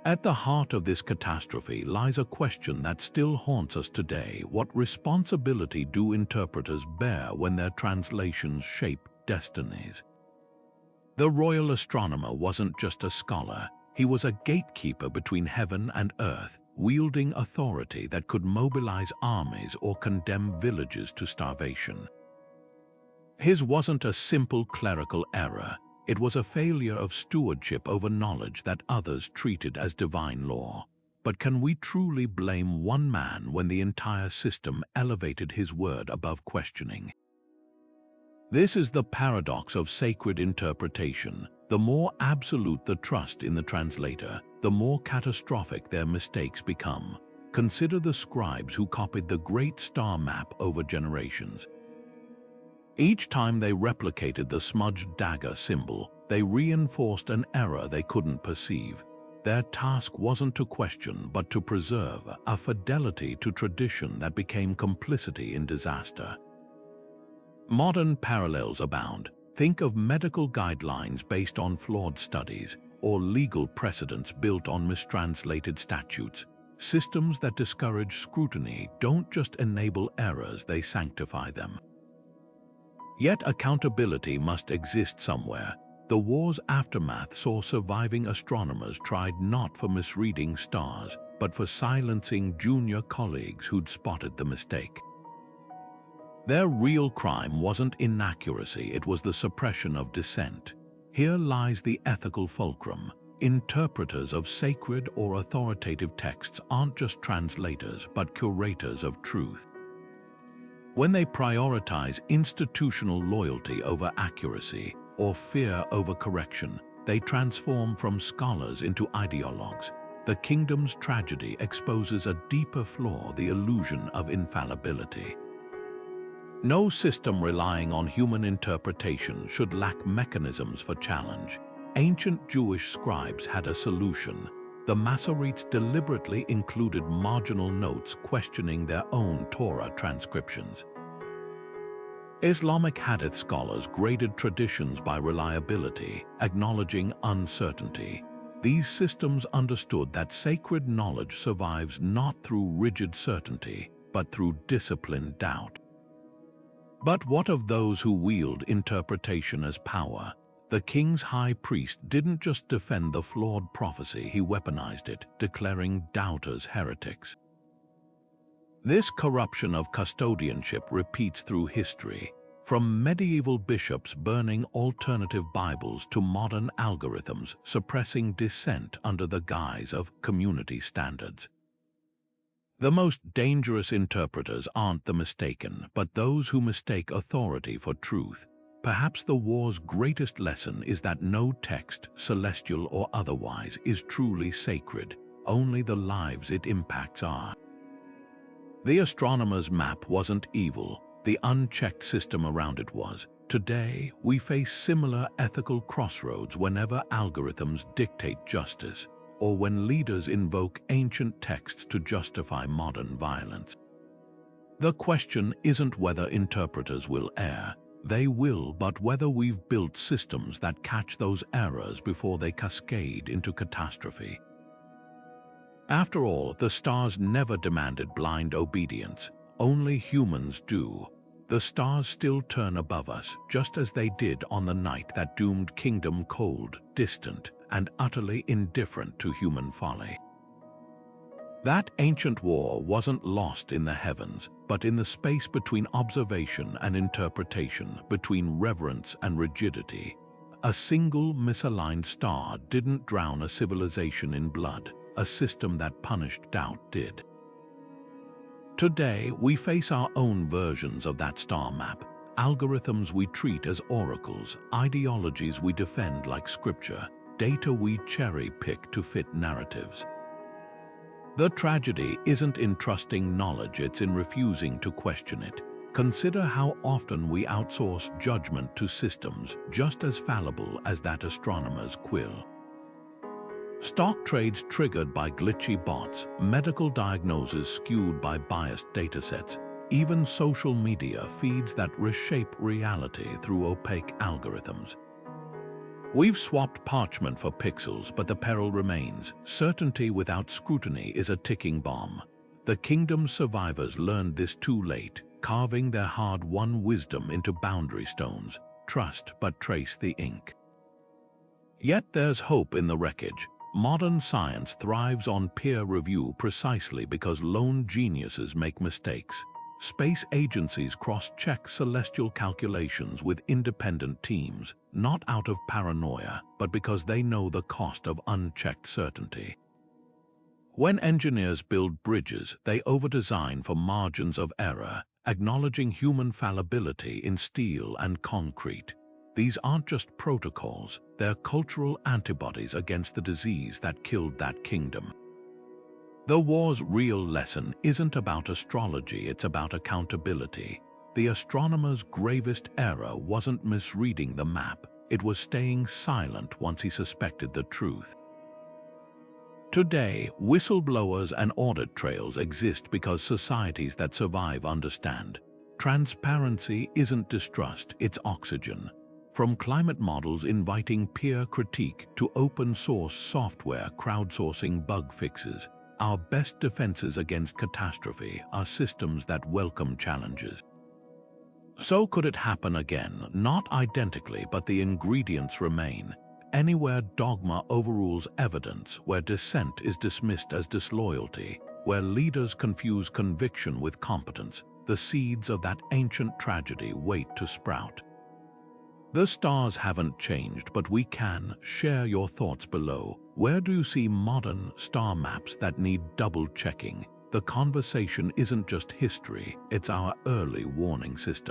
Speaker 1: At the heart of this catastrophe lies a question that still haunts us today. What responsibility do interpreters bear when their translations shape destinies? The royal astronomer wasn't just a scholar. He was a gatekeeper between heaven and earth, wielding authority that could mobilize armies or condemn villages to starvation. His wasn't a simple clerical error. It was a failure of stewardship over knowledge that others treated as divine law. But can we truly blame one man when the entire system elevated his word above questioning? This is the paradox of sacred interpretation. The more absolute the trust in the translator, the more catastrophic their mistakes become. Consider the scribes who copied the great star map over generations. Each time they replicated the smudged dagger symbol, they reinforced an error they couldn't perceive. Their task wasn't to question, but to preserve a fidelity to tradition that became complicity in disaster. Modern parallels abound. Think of medical guidelines based on flawed studies, or legal precedents built on mistranslated statutes. Systems that discourage scrutiny don't just enable errors, they sanctify them. Yet accountability must exist somewhere. The war's aftermath saw surviving astronomers tried not for misreading stars, but for silencing junior colleagues who'd spotted the mistake. Their real crime wasn't inaccuracy, it was the suppression of dissent. Here lies the ethical fulcrum. Interpreters of sacred or authoritative texts aren't just translators, but curators of truth. When they prioritize institutional loyalty over accuracy or fear over correction, they transform from scholars into ideologues. The kingdom's tragedy exposes a deeper flaw, the illusion of infallibility. No system relying on human interpretation should lack mechanisms for challenge. Ancient Jewish scribes had a solution. The Masoretes deliberately included marginal notes questioning their own Torah transcriptions. Islamic hadith scholars graded traditions by reliability, acknowledging uncertainty. These systems understood that sacred knowledge survives not through rigid certainty, but through disciplined doubt. But what of those who wield interpretation as power? The king's high priest didn't just defend the flawed prophecy, he weaponized it, declaring doubters heretics. This corruption of custodianship repeats through history, from medieval bishops burning alternative Bibles to modern algorithms suppressing dissent under the guise of community standards. The most dangerous interpreters aren't the mistaken, but those who mistake authority for truth. Perhaps the war's greatest lesson is that no text, celestial or otherwise, is truly sacred. Only the lives it impacts are. The astronomer's map wasn't evil, the unchecked system around it was. Today, we face similar ethical crossroads whenever algorithms dictate justice, or when leaders invoke ancient texts to justify modern violence. The question isn't whether interpreters will err. They will, but whether we've built systems that catch those errors before they cascade into catastrophe. After all, the stars never demanded blind obedience. Only humans do. The stars still turn above us, just as they did on the night that doomed kingdom cold, distant, and utterly indifferent to human folly. That ancient war wasn't lost in the heavens, but in the space between observation and interpretation, between reverence and rigidity. A single misaligned star didn't drown a civilization in blood. A system that punished doubt did. Today, we face our own versions of that star map, algorithms we treat as oracles, ideologies we defend like scripture, data we cherry-pick to fit narratives. The tragedy isn't in trusting knowledge, it's in refusing to question it. Consider how often we outsource judgment to systems just as fallible as that astronomer's quill. Stock trades triggered by glitchy bots, medical diagnoses skewed by biased datasets, even social media feeds that reshape reality through opaque algorithms. We've swapped parchment for pixels, but the peril remains. Certainty without scrutiny is a ticking bomb. The kingdom's survivors learned this too late, carving their hard-won wisdom into boundary stones. Trust but trace the ink. Yet there's hope in the wreckage. Modern science thrives on peer review precisely because lone geniuses make mistakes. Space agencies cross-check celestial calculations with independent teams, not out of paranoia, but because they know the cost of unchecked certainty. When engineers build bridges, they overdesign for margins of error, acknowledging human fallibility in steel and concrete. These aren't just protocols, they're cultural antibodies against the disease that killed that kingdom. The war's real lesson isn't about astrology, it's about accountability. The astronomer's gravest error wasn't misreading the map, it was staying silent once he suspected the truth. Today, whistleblowers and audit trails exist because societies that survive understand. Transparency isn't distrust, it's oxygen. From climate models inviting peer critique to open-source software crowdsourcing bug fixes, our best defenses against catastrophe are systems that welcome challenges. So could it happen again? Not identically, but the ingredients remain. Anywhere dogma overrules evidence, where dissent is dismissed as disloyalty, where leaders confuse conviction with competence, the seeds of that ancient tragedy wait to sprout. The stars haven't changed, but we can. Share your thoughts below. Where do you see modern star maps that need double-checking? The conversation isn't just history, it's our early warning system.